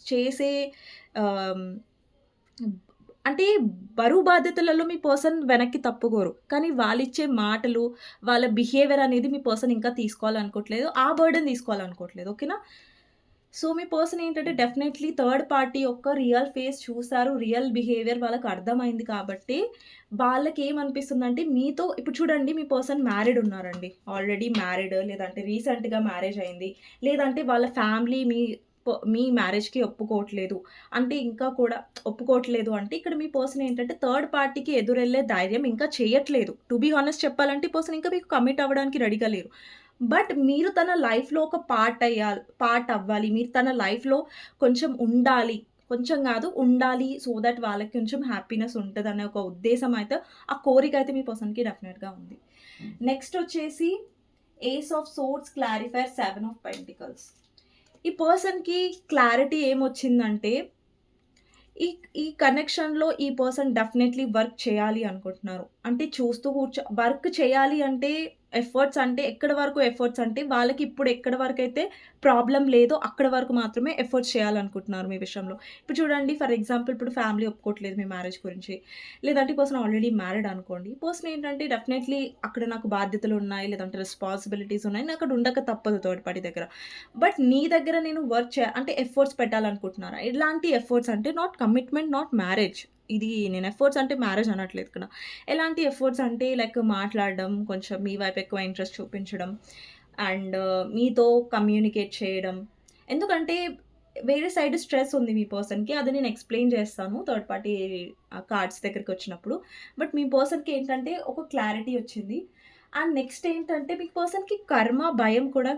చేసే ఆహ్, అంటే బరువు బాధ్యతలలో మీ పర్సన్ వెనక్కి తప్పుకోరు. కానీ వాళ్ళిచ్చే మాటలు, వాళ్ళ బిహేవియర్ అనేది మీ పర్సన్ ఇంకా తీసుకోవాలనుకోవట్లేదు. ఆ బర్డెన్ తీసుకోవాలనుకోవట్లేదు. ఓకేనా? సో, మీ పర్సన్ ఏంటంటే డెఫినైట్‌లీ థర్డ్ పార్టీ యొక్క రియల్ ఫేస్ చూసారు. రియల్ బిహేవియర్ వాళ్ళకి అర్థమైంది కాబట్టి, వాళ్ళకేమనిపిస్తుందంటే మీతో ఇప్పుడు చూడండి మీ పర్సన్ మ్యారీడ్ ఉన్నారండి. ఆల్రెడీ మ్యారీడ్ లేదంటే రీసెంట్‌గా మ్యారేజ్ అయింది. లేదంటే వాళ్ళ ఫ్యామిలీ మీ మ్యారేజ్‌కి ఒప్పుకోవట్లేదు. అంటే ఇంకా కూడా ఒప్పుకోవట్లేదు అంటే ఇక్కడ మీ పర్సన్ ఏంటంటే థర్డ్ పార్టీకి ఎదురెళ్ళే ధైర్యం ఇంకా చేయట్లేదు. టు బీ హానెస్ట్ చెప్పాలంటే ఈ పర్సన్ ఇంకా మీకు కమిట్ అవ్వడానికి రెడీగా లేరు. బట్ మీరు తన లైఫ్‌లో ఒక పార్ట్ అవ్వాలి. మీరు తన లైఫ్‌లో కొంచెం ఉండాలి. కొంచెం గాదు ఉండాలి. సో దట్ వాళ్ళకి కొంచెం హ్యాపీనెస్ ఉంటదనే ఒక ఉద్దేశం అయితే, ఆ కోరిక అయితే మీ పర్సన్‌కి డెఫినెట్‌గా ఉంది. నెక్స్ట్ వచ్చేసి ace of swords, clarifier, 7 of pentacles. ఈ పర్సన్‌కి క్లారిటీ ఏమొచ్చిందంటే, ఈ ఈ కనెక్షన్‌లో ఈ పర్సన్ డెఫినైట్‌లీ వర్క్ చేయాలి అనుకుంటున్నారు. అంటే చూస్తూ వర్క్ చేయాలి అంటే ఎఫర్ట్స్ అంటే ఎక్కడి వరకు ఎఫర్ట్స్ అంటే వాళ్ళకి ఇప్పుడు ఎక్కడి వరకైతే ప్రాబ్లమ్ లేదో అక్కడి వరకు మాత్రమే ఎఫర్ట్స్ చేయాలనుకుంటున్నారు మీ విషయంలో. ఇప్పుడు చూడండి ఫర్ ఎగ్జాంపుల్ ఇప్పుడు ఫ్యామిలీ ఒప్పుకోవట్లేదు మీ మ్యారేజ్ గురించి. లేదంటే ఈ పర్సన్ ఆల్రెడీ మ్యారీడ్ అనుకోండి. ఈ పర్సన్ ఏంటంటే డెఫినైట్‌లీ అక్కడ నాకు బాధ్యతలున్నాయి, లేదంటే రెస్పాన్సిబిలిటీస్ ఉన్నాయి. నేను అక్కడ ఉండక తప్పదు థర్డ్ పార్టీ దగ్గర. బట్ నీ దగ్గర నేను వర్క్ అంటే ఎఫర్ట్స్ పెట్టాలనుకుంటున్నారా? ఎలాంటి ఎఫర్ట్స్ అంటే నాట్ కమిట్మెంట్, నాట్ మ్యారేజ్. ఇది నేను ఎఫర్ట్స్ అంటే మ్యారేజ్ అనట్లేదు ఇక్కడ. ఎలాంటి ఎఫర్ట్స్ అంటే లైక్ మాట్లాడడం, కొంచెం మీ వైపు ఎక్కువ ఇంట్రెస్ట్ చూపించడం అండ్ మీతో కమ్యూనికేట్ చేయడం. ఎందుకంటే వేరే సైడ్ స్ట్రెస్ ఉంది మీ పర్సన్‌కి. అది నేను ఎక్స్‌ప్లెయిన్ చేస్తాను థర్డ్ పార్టీ కార్డ్స్ దగ్గరికొచ్చినప్పుడు. బట్ మీ పర్సన్‌కి ఏంటంటే ఒక క్లారిటీ వచ్చింది. అండ్ నెక్స్ట్ ఏంటంటే మీ పర్సన్‌కి కర్మ భయం కూడా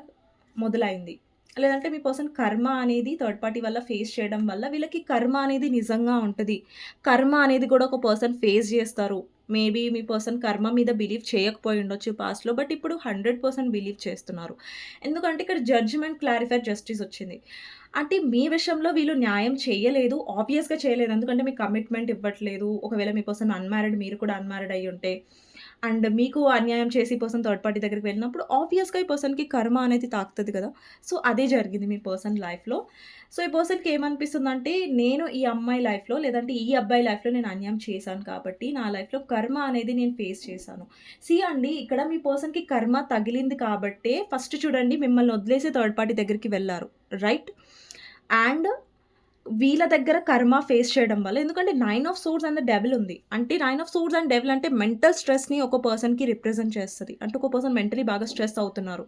మొదలైంది. లేదంటే మీ పర్సన్ కర్మ అనేది థర్డ్ పార్టీ వల్ల ఫేస్ చేయడం వల్ల వీళ్ళకి కర్మ అనేది నిజంగా ఉంటది. కర్మ అనేది కూడా ఒక పర్సన్ ఫేస్ జేస్తారు. మేబీ మీ పర్సన్ కర్మ మీద బిలీవ్ చేయకపోయి ఉండొచ్చు పాస్ట్‌లో. బట్ ఇప్పుడు 100% బిలీవ్ చేస్తున్నారు. ఎందుకంటే ఇక్కడ జడ్జ్‌మెంట్, క్లారిఫైర్, జస్టిస్ వచ్చింది. అంటే మీ విషయంలో వీళ్ళు న్యాయం చేయలేదు. ఆబ్వియస్‌గా చేయలేదు. ఎందుకంటే మీకు కమిట్మెంట్ ఇవ్వట్లేదు. ఒకవేళ మీ పర్సన్ అన్‌మ్యారిడ్, మీరు కూడా అన్‌మ్యారిడ్ అయ్యుంటే అండ్ మీకు అన్యాయం చేసి ఈ పర్సన్ థర్డ్ పార్టీ దగ్గరికి వెళ్ళినప్పుడు ఆబ్వియస్‌గా ఈ పర్సన్‌కి కర్మ అనేది తాకుతది కదా! సో, అదే జరిగింది మీ పర్సన్ లైఫ్‌లో. సో, ఈ పర్సన్‌కి ఏమనిపిస్తుందంటే, నేను ఈ అమ్మాయి లైఫ్‌లో లేదంటే ఈ అబ్బాయి లైఫ్‌లో నేను అన్యాయం చేశాను కాబట్టి, నా లైఫ్‌లో కర్మ అనేది నేను ఫేస్ చేశాను. సీ అండి, ఇక్కడ మీ పర్సన్‌కి కర్మ తగిలింది కాబట్టే ఫస్ట్ చూడండి మిమ్మల్ని వదిలేసి థర్డ్ పార్టీ దగ్గరికి వెళ్లారు. రైట్? అండ్ వీళ్ళ దగ్గర కర్మ ఫేస్ చేయడం వల్ల ఎందుకంటే 9 of swords and the devil ఉంది. అంటే 9 ఆఫ్ సోర్డ్స్ అండ్ డెవిల్ అంటే మెంటల్ స్ట్రెస్‌ని ఒక పర్సన్‌కి రిప్రజెంట్ చేస్తది. అంటే ఒక పర్సన్ మెంటల్లీ బాగా స్ట్రెస్ అవుతున్నారు.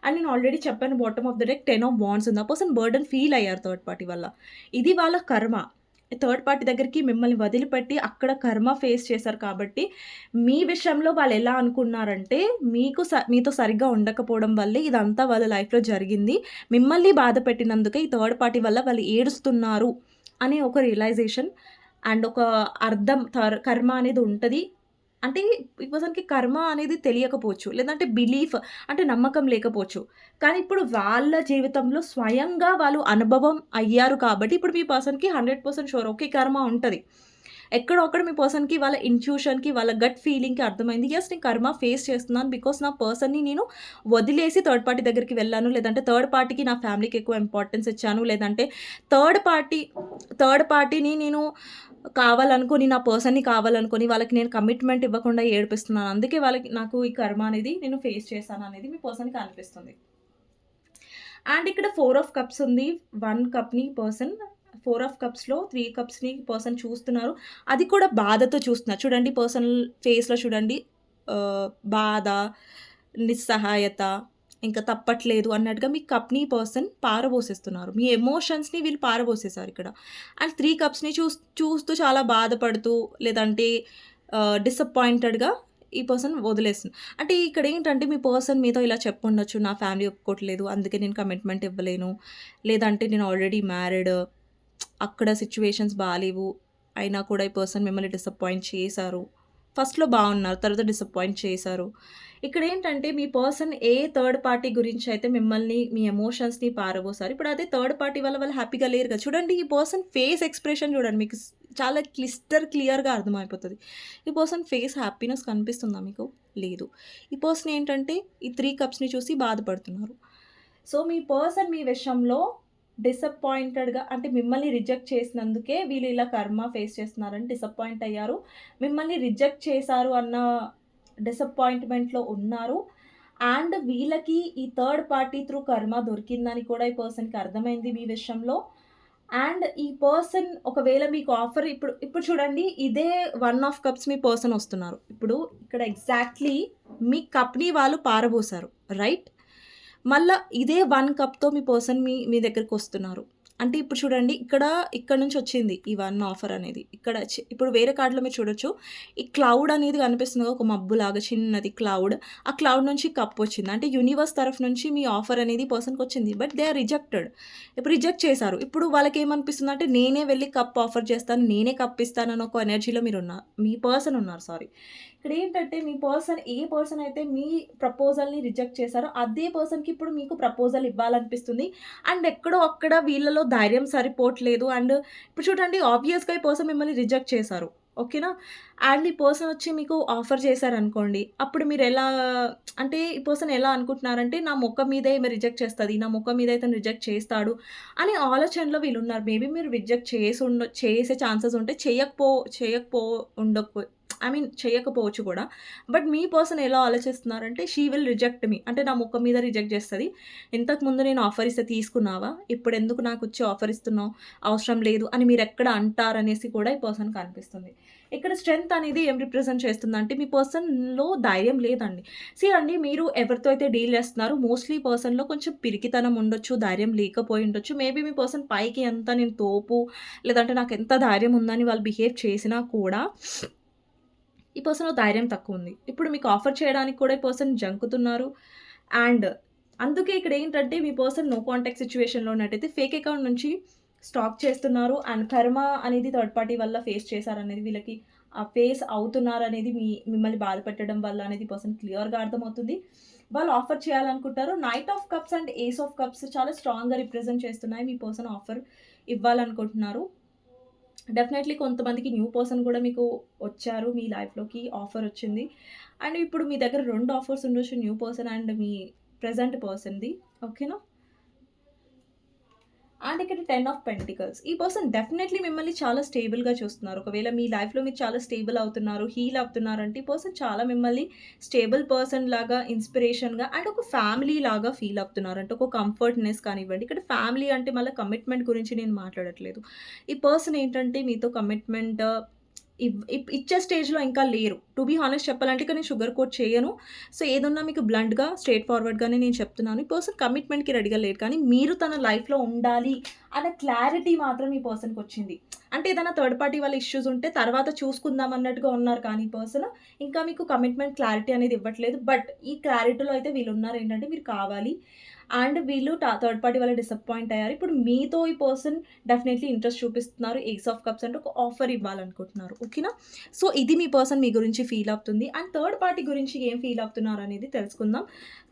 అండ్ నేను ఆల్రెడీ చెప్పాను bottom of the deck 10 of wands ఉంది. ఆ పర్సన్ బర్డెన్ ఫీల్ అయ్యారు థర్డ్ పార్టీ వల్ల. ఇది వాళ్ళ కర్మ. థర్డ్ పార్టీ దగ్గరికి మిమ్మల్ని వదిలిపెట్టి అక్కడ కర్మ ఫేస్ చేశారు కాబట్టి, మీ విషయంలో వాళ్ళెలా అనుకున్నారంటే, మీతో సరిగ్గా ఉండకపోవడం వల్లే ఇదంతా వాళ్ళ లైఫ్‌లో జరిగింది. మిమ్మల్ని బాధ పెట్టినందుకే ఈ థర్డ్ పార్టీ వల్ల వాళ్ళు ఏడుస్తున్నారు అనే ఒక రియలైజేషన్ అండ్ ఒక అర్థం కర్మ అనేది ఉంటది. అంటే ఈ పర్సన్‌కి కర్మ అనేది తెలియకపోవచ్చు. లేదంటే బిలీఫ్ అంటే నమ్మకం లేకపోవచ్చు. కానీ ఇప్పుడు వాళ్ళ జీవితంలో స్వయంగా వాళ్ళు అనుభవం అయ్యారు కాబట్టి ఇప్పుడు మీ పర్సన్‌కి 100% షూర్ ఓకే. కర్మ ఉంటది. ఎక్కడో అక్కడ మీ పర్సన్‌కి వాళ్ళ ఇన్‌ట్యూషన్‌కి, వాళ్ళ గట్ ఫీలింగ్‌కి అర్థమైంది. యెస్, నేను కర్మ ఫేస్ చేస్తున్నాను. బికాజ్ నా పర్సన్‌ని నేను వదిలేసి థర్డ్ పార్టీ దగ్గరికి వెళ్ళాను. లేదంటే థర్డ్ పార్టీకి నా ఫ్యామిలీకి ఎక్కువ ఇంపార్టెన్స్ ఇచ్చాను. లేదంటే థర్డ్ పార్టీ థర్డ్ పార్టీని నేను కావాలనుకోని, నా పర్సన్‌ని కావాలనుకోని వాళ్ళకి నేను కమిట్మెంట్ ఇవ్వకుండా ఏడిపిస్తున్నాను. అందుకే వాళ్ళకి నాకు ఈ కర్మ అనేది నేను ఫేస్ చేశాననేది మీ పర్సన్‌కి అనిపిస్తుంది. అండ్ ఇక్కడ 4 ఆఫ్ కప్స్ ఉంది. 1 కప్‌ని పర్సన్ 4 ఆఫ్ కప్స్‌లో 3 కప్స్‌ని పర్సన్ చూస్తున్నారు. అది కూడా బాధతో చూస్తున్నారు. చూడండి పర్సన్ ఫేస్‌లో చూడండి బాధ, నిస్సహాయత, ఇంకా తప్పట్లేదు అన్నట్టుగా మీ కప్‌ని పర్సన్ పారబోసేస్తున్నారు. మీ ఎమోషన్స్‌ని వీళ్ళు పారబోసేసారు ఇక్కడ. అండ్ 3 కప్స్‌ని చూస్తూ చాలా బాధపడుతూ లేదంటే డిసప్పాయింటెడ్‌గా ఈ పర్సన్ వదిలేస్తుంది. అంటే ఇక్కడేంటంటే మీ పర్సన్ మీతో ఇలా చెప్పుండొచ్చు. నా ఫ్యామిలీ ఒప్పుకోవట్లేదు. అందుకే నేను కమిట్మెంట్ ఇవ్వలేను. లేదంటే నేను ఆల్రెడీ మ్యారీడ్. అక్కడ సిట్యుయేషన్స్ బాలేవు. అయినా కూడా ఈ పర్సన్ మిమ్మల్ని డిసప్పాయింట్ చేశారు. ఫస్ట్‌లో బావున్నారు. తర్వాత డిసప్పాయింట్ చేశారు. ఇక్కడేంటంటే మీ పర్సన్ ఏ థర్డ్ పార్టీ గురించయితే మిమ్మల్ని మీ ఎమోషన్స్‌ని పారబోసారు. ఇప్పుడు అదే థర్డ్ పార్టీ వల్ల వాళ్ళు హ్యాపీగా లేరు కదా! చూడండి ఈ పర్సన్ ఫేస్ ఎక్స్‌ప్రెషన్ చూడండి. మీకు చాలా క్లియర్‌గా అర్థమైపోతది. ఈ పర్సన్ ఫేస్ హ్యాపీనెస్ కనిపిస్తుందా మీకు? లేదు. ఈ పర్సన్ ఏంటంటే ఈ 3 కప్స్‌ని చూసి బాధపడుతున్నారు. సో, మీ పర్సన్ మీ విషయంలో డిసప్పాయింటెడ్‌గా అంటే మిమ్మల్ని రిజెక్ట్ చేసినందుకే వీళ్ళు ఇలా కర్మ ఫేస్ చేస్తున్నారని డిసప్పాయింట్ అయ్యారు. మిమ్మల్ని రిజెక్ట్ చేశారు అన్న డిసప్పాయింట్‌మెంట్‌లో ఉన్నారు. అండ్ వీళ్ళకి ఈ థర్డ్ పార్టీ త్రూ కర్మ దొరికిందని కూడా ఈ పర్సన్‌కి అర్థమైంది మీ విషయంలో. అండ్ ఈ పర్సన్ ఒకవేళ మీకు ఆఫర్ ఇప్పుడు చూడండి ఇదే 1 ఆఫ్ కప్స్ మీ పర్సన్ వస్తున్నారు. ఇప్పుడు ఇక్కడ ఎగ్జాక్ట్‌లీ మీ కప్‌ని వాళ్ళు పారబోసారు. రైట్? మళ్ళా ఇదే 1 కప్‌తో మీ పర్సన్ మీ మీ దగ్గరకొస్తున్నారు. అంటే ఇప్పుడు చూడండి ఇక్కడ నుంచి వచ్చింది ఈ 1 ఆఫర్ అనేది. ఇప్పుడు వేరే కార్డ్‌లో మీరు చూడొచ్చు. ఈ క్లౌడ్ అనేది కనిపిస్తుంది కదా! ఒక మబ్బులాగా చిన్నది క్లౌడ్. ఆ క్లౌడ్ నుంచి కప్పొచ్చింది. అంటే యూనివర్స్ తరఫు నుంచి మీ ఆఫర్ అనేది పర్సన్‌కొచ్చింది. But they are rejected. ఇప్పుడు రిజెక్ట్ చేశారు. ఇప్పుడు వాళ్ళకేమనిపిస్తుందంటే నేనే వెళ్లి కప్ ఆఫర్ చేస్తాను. నేనే కప్ ఇస్తానని ఒక ఎనర్జీలో మీ పర్సన్ ఉన్నారు సారీ. ఇక్కడేంటంటే మీ ఏ పర్సన్ అయితే మీ ప్రపోజల్‌ని రిజెక్ట్ చేశారో అదే పర్సన్‌కి ఇప్పుడు మీకు ప్రపోజల్ ఇవ్వాలనిపిస్తుంది. అండ్ ఎక్కడో అక్కడ వీళ్ళలో ధైర్యం సరిపోవట్లేదు. అండ్ ఇప్పుడు చూడండి ఆబ్వియస్‌గా ఈ పర్సన్ మిమ్మల్ని రిజెక్ట్ చేశారు. ఓకేనా? అండ్ ఈ పర్సన్ వచ్చి మీకు ఆఫర్ చేశారనుకోండి. అప్పుడు మీరెలా అంటే ఈ పర్సన్ ఎలా అనుకుంటున్నారంటే నా మొఖం మీదే ఈమె రిజెక్ట్ చేస్తది. నా మొఖం మీద ఇతను రిజెక్ట్ చేస్తాడు అనే ఆలోచనలో వీళ్ళున్నారు. మేబీ మీరు రిజెక్ట్ చేసే ఛాన్సెస్ ఉంటే చేయకపో ఉండకపో ఐ మీన్ చేయకపోవచ్చు కూడా. బట్ మీ పర్సన్ ఎలా ఆలోచిస్తున్నారంటే షీ విల్ రిజెక్ట్ మీ. అంటే నా ముఖం మీద రిజెక్ట్ చేస్తది. ఇంతకుముందు నేను ఆఫర్ ఇస్తే తీసుకున్నావా? ఇప్పుడెందుకు నాకొచ్చి ఆఫర్ ఇస్తున్నావు? అవసరం లేదు అని మీరెక్కడ అంటారనేసి కూడా ఈ పర్సన్‌కి అనిపిస్తుంది. ఇక్కడ స్ట్రెంత్ అనేది ఏం రిప్రజెంట్ చేస్తుందంటే మీ పర్సన్‌లో ధైర్యం లేదండి. అండి మీరు ఎవరితో అయితే డీల్ చేస్తున్నారో మోస్ట్‌లీ ఈ పర్సన్‌లో కొంచెం పిరికితనం ఉండొచ్చు, ధైర్యం లేకపోయి ఉండొచ్చు. మేబీ మీ పర్సన్ పైకి ఎంత నేను తోపు లేదంటే నాకెంత ధైర్యం ఉందని వాళ్ళు బిహేవ్ చేసినా కూడా ఈ పర్సన్‌లో ధైర్యం తక్కువుంది. ఇప్పుడు మీకు ఆఫర్ చేయడానికి కూడా ఈ పర్సన్ జంకుతున్నారు. అండ్ అందుకే ఇక్కడేంటంటే మీ పర్సన్ నో కాంటాక్ట్ సిట్యుయేషన్‌లో ఉన్నట్టయితే ఫేక్ అకౌంట్ నుంచి స్టాక్ చేస్తున్నారు. అండ్ కర్మ అనేది థర్డ్ పార్టీ వల్ల ఫేస్ చేశారనేది వీళ్ళకి ఫేస్ అవుతున్నారనేది మిమ్మల్ని బాధపెట్టడం వల్ల అనేది పర్సన్ క్లియర్‌గా అర్థమవుతుంది. వాళ్ళు ఆఫర్ చేయాలనుకుంటారు. Knight of cups and ace of cups చాలా స్ట్రాంగ్‌గా రిప్రజెంట్ చేస్తున్నాయి. మీ పర్సన్ ఆఫర్ ఇవ్వాలనుకుంటున్నారు. డెఫినెట్‌లీ కొంతమందికి న్యూ పర్సన్ కూడా మీకు వచ్చారు. మీ లైఫ్‌లోకి ఆఫర్ వచ్చింది. అండ్ ఇప్పుడు మీ దగ్గర 2 ఆఫర్స్ ఉండొచ్చు. న్యూ పర్సన్ అండ్ మీ ప్రెజెంట్ పర్సన్‌ది. ఓకేనా? అండ్ ఇక్కడ 10 ఆఫ్ పెంటికల్స్. ఈ పర్సన్ డెఫినెట్‌లీ మిమ్మల్ని చాలా స్టేబుల్‌గా చూస్తున్నారు. ఒకవేళ మీ లైఫ్‌లో మీరు చాలా స్టేబుల్ అవుతున్నారు, హీల్ అవుతున్నారంటే ఈ పర్సన్ చాలా మిమ్మల్ని స్టేబుల్ పర్సన్ లాగా, ఇన్‌స్పిరేషన్‌గా అండ్ ఒక ఫ్యామిలీ లాగా ఫీల్ అవుతున్నారు. అంటే ఒక కంఫర్ట్‌నెస్ కానివ్వండి. ఇక్కడ ఫ్యామిలీ అంటే మళ్ళీ కమిట్మెంట్ గురించి నేను మాట్లాడట్లేదు. ఈ పర్సన్ ఏంటంటే మీతో కమిట్మెంట్ ఇచ్చే స్టేజ్‌లో ఇంకా లేరు. టు బీ హానెస్ట్ చెప్పాలంటే ఇక్కడ నేను షుగర్ కోట్ చేయను. సో, ఏదున్నా మీకు బ్లంట్‌గా, స్ట్రెయిట్ ఫార్వర్డ్‌గానే నేను చెప్తున్నాను. ఈ పర్సన్ కమిట్మెంట్‌కి రెడీగా లేరు. కానీ మీరు తన లైఫ్‌లో ఉండాలి అనే క్లారిటీ మాత్రం ఈ పర్సన్‌కొచ్చింది. అంటే ఏదైనా థర్డ్ పార్టీ వాళ్ళ ఇష్యూస్ ఉంటే తర్వాత చూసుకుందాం అన్నట్టుగా ఉన్నారు కానీ ఈ పర్సన్ ఇంకా మీకు కమిట్మెంట్ క్లారిటీ అనేది ఇవ్వట్లేదు. బట్ ఈ క్లారిటీలో అయితే వీళ్ళున్నారు. ఏంటంటే మీరు కావాలి అండ్ వీళ్ళు థర్డ్ పార్టీ వాళ్ళు డిసప్పాయింట్ అయ్యారు. ఇప్పుడు మీతో ఈ పర్సన్ డెఫినెట్‌లీ ఇంట్రెస్ట్ చూపిస్తున్నారు. ఏస్ ఆఫ్ కప్స్ అంటే ఒక ఆఫర్ ఇవ్వాలనుకుంటున్నారు. ఓకేనా? సో, ఇది మీ పర్సన్ మీ గురించి ఫీల్ అవుతుంది. అండ్ థర్డ్ పార్టీ గురించి ఏం ఫీల్ అవుతున్నారు అనేది తెలుసుకుందాం.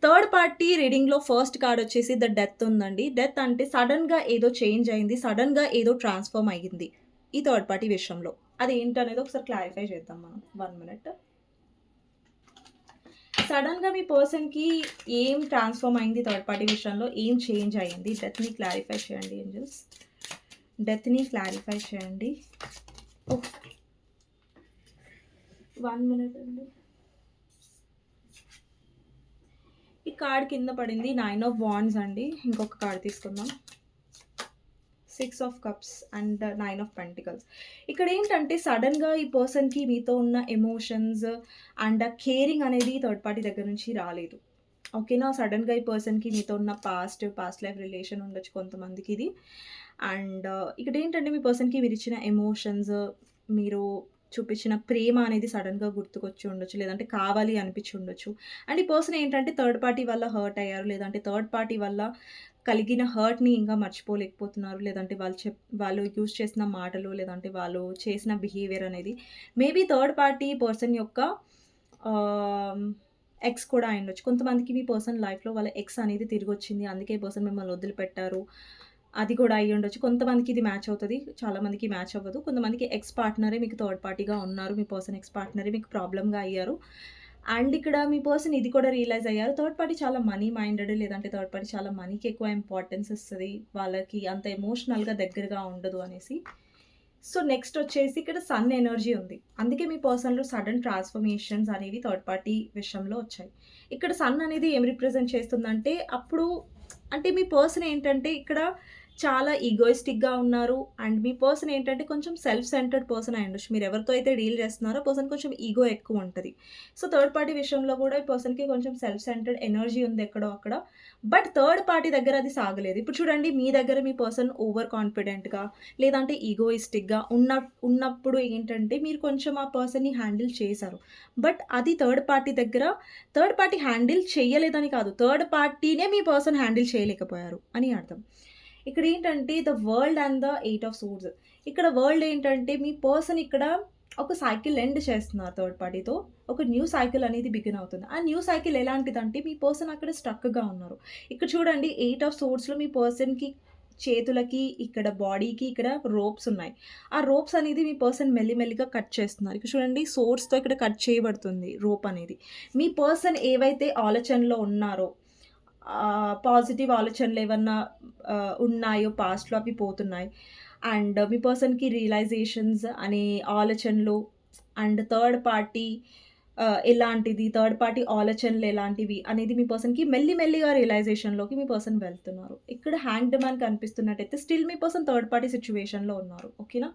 థర్డ్ పార్టీ రీడింగ్‌లో ఫస్ట్ కార్డ్ వచ్చేసి ద డెత్ ఉందండి. డెత్ అంటే సడెన్‌గా ఏదో చేంజ్ అయింది. సడెన్‌గా ఏదో ట్రాన్స్‌ఫార్మ్ అయ్యింది. ఈ థర్డ్ పార్టీ విషయంలో. అదేంటనేది ఒకసారి క్లారిఫై చేద్దాం మనం. 1 మినిట్. సడెన్‌గా మీ పర్సన్‌కి ఏం ట్రాన్స్‌ఫార్మ్ అయింది థర్డ్ పార్టీ విషయంలో? ఏం చేంజ్ అయింది? డెత్‌ని క్లారిఫై చేయండి ఏంజెల్స్. డెత్‌ని క్లారిఫై చేయండి. ఓహ్! 1 మినిట్ అండి. ఈ కార్డ్ కింద పడింది 9 ఆఫ్ వాండ్స్ అండి. ఇంకొక కార్డ్ తీసుకుందాం. 6 of cups and 9 of pentacles. ఇక్కడేంటంటే సడెన్‌గా ఈ పర్సన్‌కి మీతో ఉన్న ఎమోషన్స్ అండ్ కేరింగ్ అనేది థర్డ్ పార్టీ దగ్గర నుంచి రాలేదు. ఓకేనా? సడెన్‌గా ఈ పర్సన్‌కి మీతో ఉన్న పాస్ట్ లైఫ్ రిలేషన్ ఉండొచ్చు కొంతమందికి ఇది. అండ్ ఇక్కడేంటంటే మీ పర్సన్‌కి మీరిచ్చిన ఎమోషన్స్, మీరు చూపించిన ప్రేమ అనేది సడెన్‌గా గుర్తుకొచ్చి ఉండొచ్చు. లేదంటే కావాలి అనిపించి ఉండొచ్చు. అండ్ ఈ పర్సన్ ఏంటంటే థర్డ్ పార్టీ వల్ల హర్ట్ అయ్యారు. లేదంటే థర్డ్ పార్టీ వల్ల కలిగిన హర్ట్‌ని ఇంకా మర్చిపోలేకపోతున్నారు. లేదంటే వాళ్ళు యూజ్ చేసిన మాటలు, లేదంటే వాళ్ళు చేసిన బిహేవియర్ అనేది మేబీ థర్డ్ పార్టీ పర్సన్ యొక్క ఆహ్, ఎక్స్ కూడా అయ్యుండొచ్చు. కొంతమందికి మీ పర్సన్ లైఫ్‌లో వాళ్ళ ఎక్స్ అనేది తిరిగొచ్చింది. అందుకే ఈ పర్సన్ మిమ్మల్ని వదిలిపెట్టారు. అది కూడా అయ్యుండొచ్చు. కొంతమందికి ఇది మ్యాచ్ అవుతది. చాలా మందికి మ్యాచ్ అవ్వదు. కొంతమందికి ఎక్స్ పార్ట్నరే మీకు థర్డ్ పార్టీగా ఉన్నారు. మీ పర్సన్ ఎక్స్ పార్ట్నరే మీకు ప్రాబ్లమ్‌గా అయ్యారు. అండ్ ఇక్కడ మీ పర్సన్ ఇది కూడా రియలైజ్ అయ్యారు. థర్డ్ పార్టీ చాలా మనీ మైండెడ్ లేదంటే థర్డ్ పార్టీ చాలా మనీకి ఎక్కువ ఇంపార్టెన్స్ ఇస్తది. వాళ్ళకి అంత ఎమోషనల్‌గా దగ్గరగా ఉండదు అనేసి. సో, నెక్స్ట్ వచ్చేసి ఇక్కడ సన్ ఎనర్జీ ఉంది. అందుకే మీ పర్సన్‌లో సడెన్ ట్రాన్స్‌ఫర్మేషన్స్ అనేవి థర్డ్ పార్టీ విషయంలో వచ్చాయి. ఇక్కడ సన్ అనేది ఏం రిప్రజెంట్ చేస్తుందంటే అప్పుడు అంటే మీ పర్సన్ ఏంటంటే ఇక్కడ చాలా ఈగోయిస్టిక్‌గా ఉన్నారు. అండ్ మీ పర్సన్ ఏంటంటే కొంచెం సెల్ఫ్ సెంటర్డ్ పర్సన్ అయ్యుండొచ్చు. మీరు ఎవరితో అయితే డీల్ చేస్తున్నారో పర్సన్ కొంచెం ఈగో ఎక్కువుంటది. సో, థర్డ్ పార్టీ విషయంలో కూడా ఈ పర్సన్‌కి కొంచెం సెల్ఫ్ సెంటర్డ్ ఎనర్జీ ఉంది ఎక్కడో అక్కడ. బట్ థర్డ్ పార్టీ దగ్గర అది సాగలేదు. ఇప్పుడు చూడండి మీ దగ్గర మీ పర్సన్ ఓవర్ కాన్ఫిడెంట్‌గా లేదంటే ఈగోయిస్టిక్‌గా ఉన్నప్పుడు ఏంటంటే మీరు కొంచెం ఆ పర్సన్‌ని హ్యాండిల్ చేశారు. బట్ అది థర్డ్ పార్టీ దగ్గర థర్డ్ పార్టీ హ్యాండిల్ చెయ్యలేదని కాదు. థర్డ్ పార్టీనే మీ పర్సన్ హ్యాండిల్ చేయలేకపోయారు అని అర్థం. ఇక్కడేంటంటే the world and the eight of swords. ఇక్కడ వరల్డ్ ఏంటంటే మీ పర్సన్ ఇక్కడ ఒక సైకిల్ ఎండ్ చేస్తున్నారు థర్డ్ పార్టీతో. ఒక న్యూ సైకిల్ అనేది బిగిన్ అవుతుంది. ఆ న్యూ సైకిల్ ఎలాంటిదంటే మీ పర్సన్ అక్కడ స్ట్రక్‌గా ఉన్నారు. ఇక్కడ చూడండి ఎయిట్ ఆఫ్ సోర్డ్స్‌లో మీ పర్సన్‌కి చేతులకి, ఇక్కడ బాడీకి ఇక్కడ రోప్స్ ఉన్నాయి. ఆ రోప్స్ అనేది మీ పర్సన్ మెల్లిమెల్లిగా కట్ చేస్తున్నారు. ఇక్కడ చూడండి సోర్స్‌తో ఇక్కడ కట్ చేయబడుతుంది రోప్ అనేది. మీ పర్సన్ ఏవైతే ఆలోచనలో ఉన్నారో పాజిటివ్ ఆలోచనలేవన్నా ఉన్నాయో పాస్ట్‌లో అవి పోతున్నాయి. అండ్ మీ పర్సన్‌కి రియలైజేషన్స్ అనే ఆలోచనలు అండ్ థర్డ్ పార్టీ ఎలాంటిది, థర్డ్ పార్టీ ఆలోచనలు ఎలాంటివి అనేది మీ పర్సన్‌కి మెల్లిగా రియలైజేషన్‌లోకి మీ పర్సన్ వెళ్తున్నారు. ఇక్కడ హ్యాంగ్డ్ మ్యాన్ కనిపిస్తున్నట్టయితే స్టిల్ మీ పర్సన్ థర్డ్ పార్టీ సిట్యుయేషన్‌లో ఉన్నారు. ఓకేనా?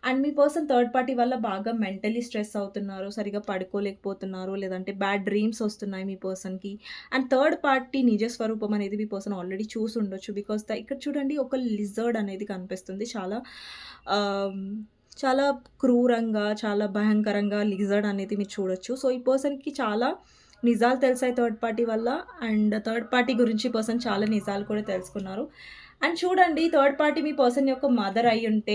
And me person third party వల్ల బాగా మెంటల్లీ స్ట్రెస్ అవుతున్నారు. సరిగ్గా పడుకోలేకపోతున్నారు. లేదంటే బ్యాడ్ డ్రీమ్స్ వస్తున్నాయి మీ పర్సన్‌కి. అండ్ థర్డ్ పార్టీ నిజ స్వరూపం అనేది మీ పర్సన్ ఆల్రెడీ చూసుండొచ్చు. బికాజ్ ఇక్కడ చూడండి ఒక లిజర్డ్ అనేది కనిపిస్తుంది. ఆహ్, చాలా క్రూరంగా, చాలా భయంకరంగా లిజర్డ్ అనేది మీరు చూడొచ్చు. సో, ఈ పర్సన్‌కి చాలా నిజాలు తెలిసాయి థర్డ్ పార్టీ వల్ల. అండ్ థర్డ్ పార్టీ గురించి ఈ పర్సన్ చాలా నిజాలు కూడా తెలుసుకున్నారు. అండ్ చూడండి థర్డ్ పార్టీ మీ పర్సన్ యొక్క మదర్ అయ్యుంటే,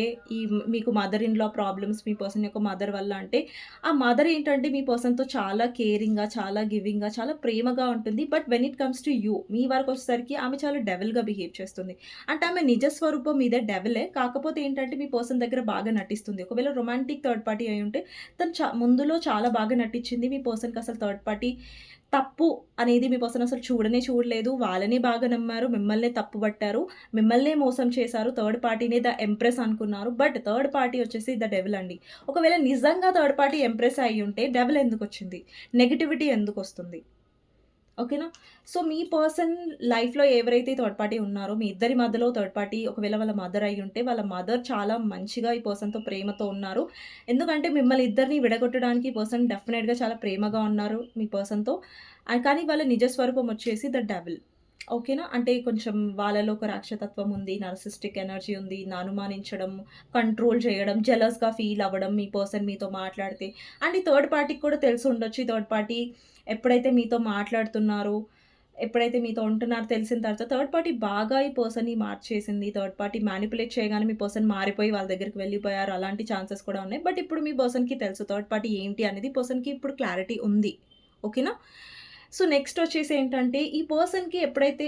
మీకు mother in law problems me person యొక్క మదర్ వల్ల అంటే, ఆ మదర్ ఏంటంటే మీ పర్సన్‌తో చాలా కేరింగ్‌గా, చాలా గివింగ్‌గా, చాలా ప్రేమగా ఉంటుంది. But when it comes to you మీ వరకొచ్చేసరికి ఆమె చాలా డెవిల్‌గా బిహేవ్ చేస్తుంది. అంటే ఆమె నిజ స్వరూపం మీదే డెవిలే. కాకపోతే ఏంటంటే మీ పర్సన్ దగ్గర బాగా నటిస్తుంది. ఒకవేళ రొమాంటిక్ థర్డ్ పార్టీ అయ్యుంటే తను ముందులో చాలా బాగా నటించింది. మీ పర్సన్‌కి అసలు థర్డ్ పార్టీ తప్పు అనేది మీ పర్సన్ అసలు చూడనే చూడలేదు. వాళ్ళనే బాగా నమ్మారు. మిమ్మల్నే తప్పుబట్టారు. మిమ్మల్నే మోసం చేశారు. థర్డ్ పార్టీనే ద ఎంప్రెస్ అనుకున్నారు. బట్ థర్డ్ పార్టీ వచ్చేసి ద డెవిల్ అండి. ఒకవేళ నిజంగా థర్డ్ పార్టీ ఎంప్రెస్ అయ్యుంటే డెవిల్ ఎందుకొచ్చింది? నెగటివిటీ ఎందుకొస్తుంది? ఓకేనా? సో, మీ పర్సన్ లైఫ్‌లో ఎవరైతే థర్డ్ పార్టీ ఉన్నారో, మీ ఇద్దరి మధ్యలో థర్డ్ పార్టీ ఒకవేళ వాళ్ళ మదర్ అయ్యుంటే, వాళ్ళ మదర్ చాలా మంచిగా ఈ పర్సన్‌తో ప్రేమతో ఉన్నారు. ఎందుకంటే మిమ్మల్ని ఇద్దరిని విడగొట్టడానికి ఈ పర్సన్ డెఫినెట్‌గా చాలా ప్రేమగా ఉన్నారు మీ పర్సన్‌తో. కానీ వాళ్ళ నిజ స్వరూపం వచ్చేసి ద డెవిల్. ఓకేనా? అంటే కొంచెం వాళ్ళలో ఒక రాక్షసత్వం ఉంది. నార్సిస్టిక్ ఎనర్జీ ఉంది. అనుమానించడం, కంట్రోల్ చేయడం, జెలస్‌గా ఫీల్ అవ్వడం మీ పర్సన్ మీతో మాట్లాడితే. అండ్ ఈ థర్డ్ పార్టీకి కూడా తెలిసుండొచ్చు. ఈ థర్డ్ పార్టీ ఎప్పుడైతే మీతో మాట్లాడుతున్నారో, ఎప్పుడైతే మీతో ఉంటున్నారో తెలిసిన తర్వాత థర్డ్ పార్టీ బాగా ఈ పర్సన్‌ని మార్చేసింది. థర్డ్ పార్టీ మ్యానిపులేట్ చేయగానే మీ పర్సన్ మారిపోయి వాళ్ళ దగ్గరికి వెళ్ళిపోయారు. అలాంటి ఛాన్సెస్ కూడా ఉన్నాయి. బట్ ఇప్పుడు మీ పర్సన్‌కి తెలుసు థర్డ్ పార్టీ ఏంటి అనేది పర్సన్‌కి ఇప్పుడు క్లారిటీ ఉంది. ఓకేనా? సో, నెక్స్ట్ వచ్చేసి ఏంటంటే, ఈ పర్సన్‌కి ఎప్పుడైతే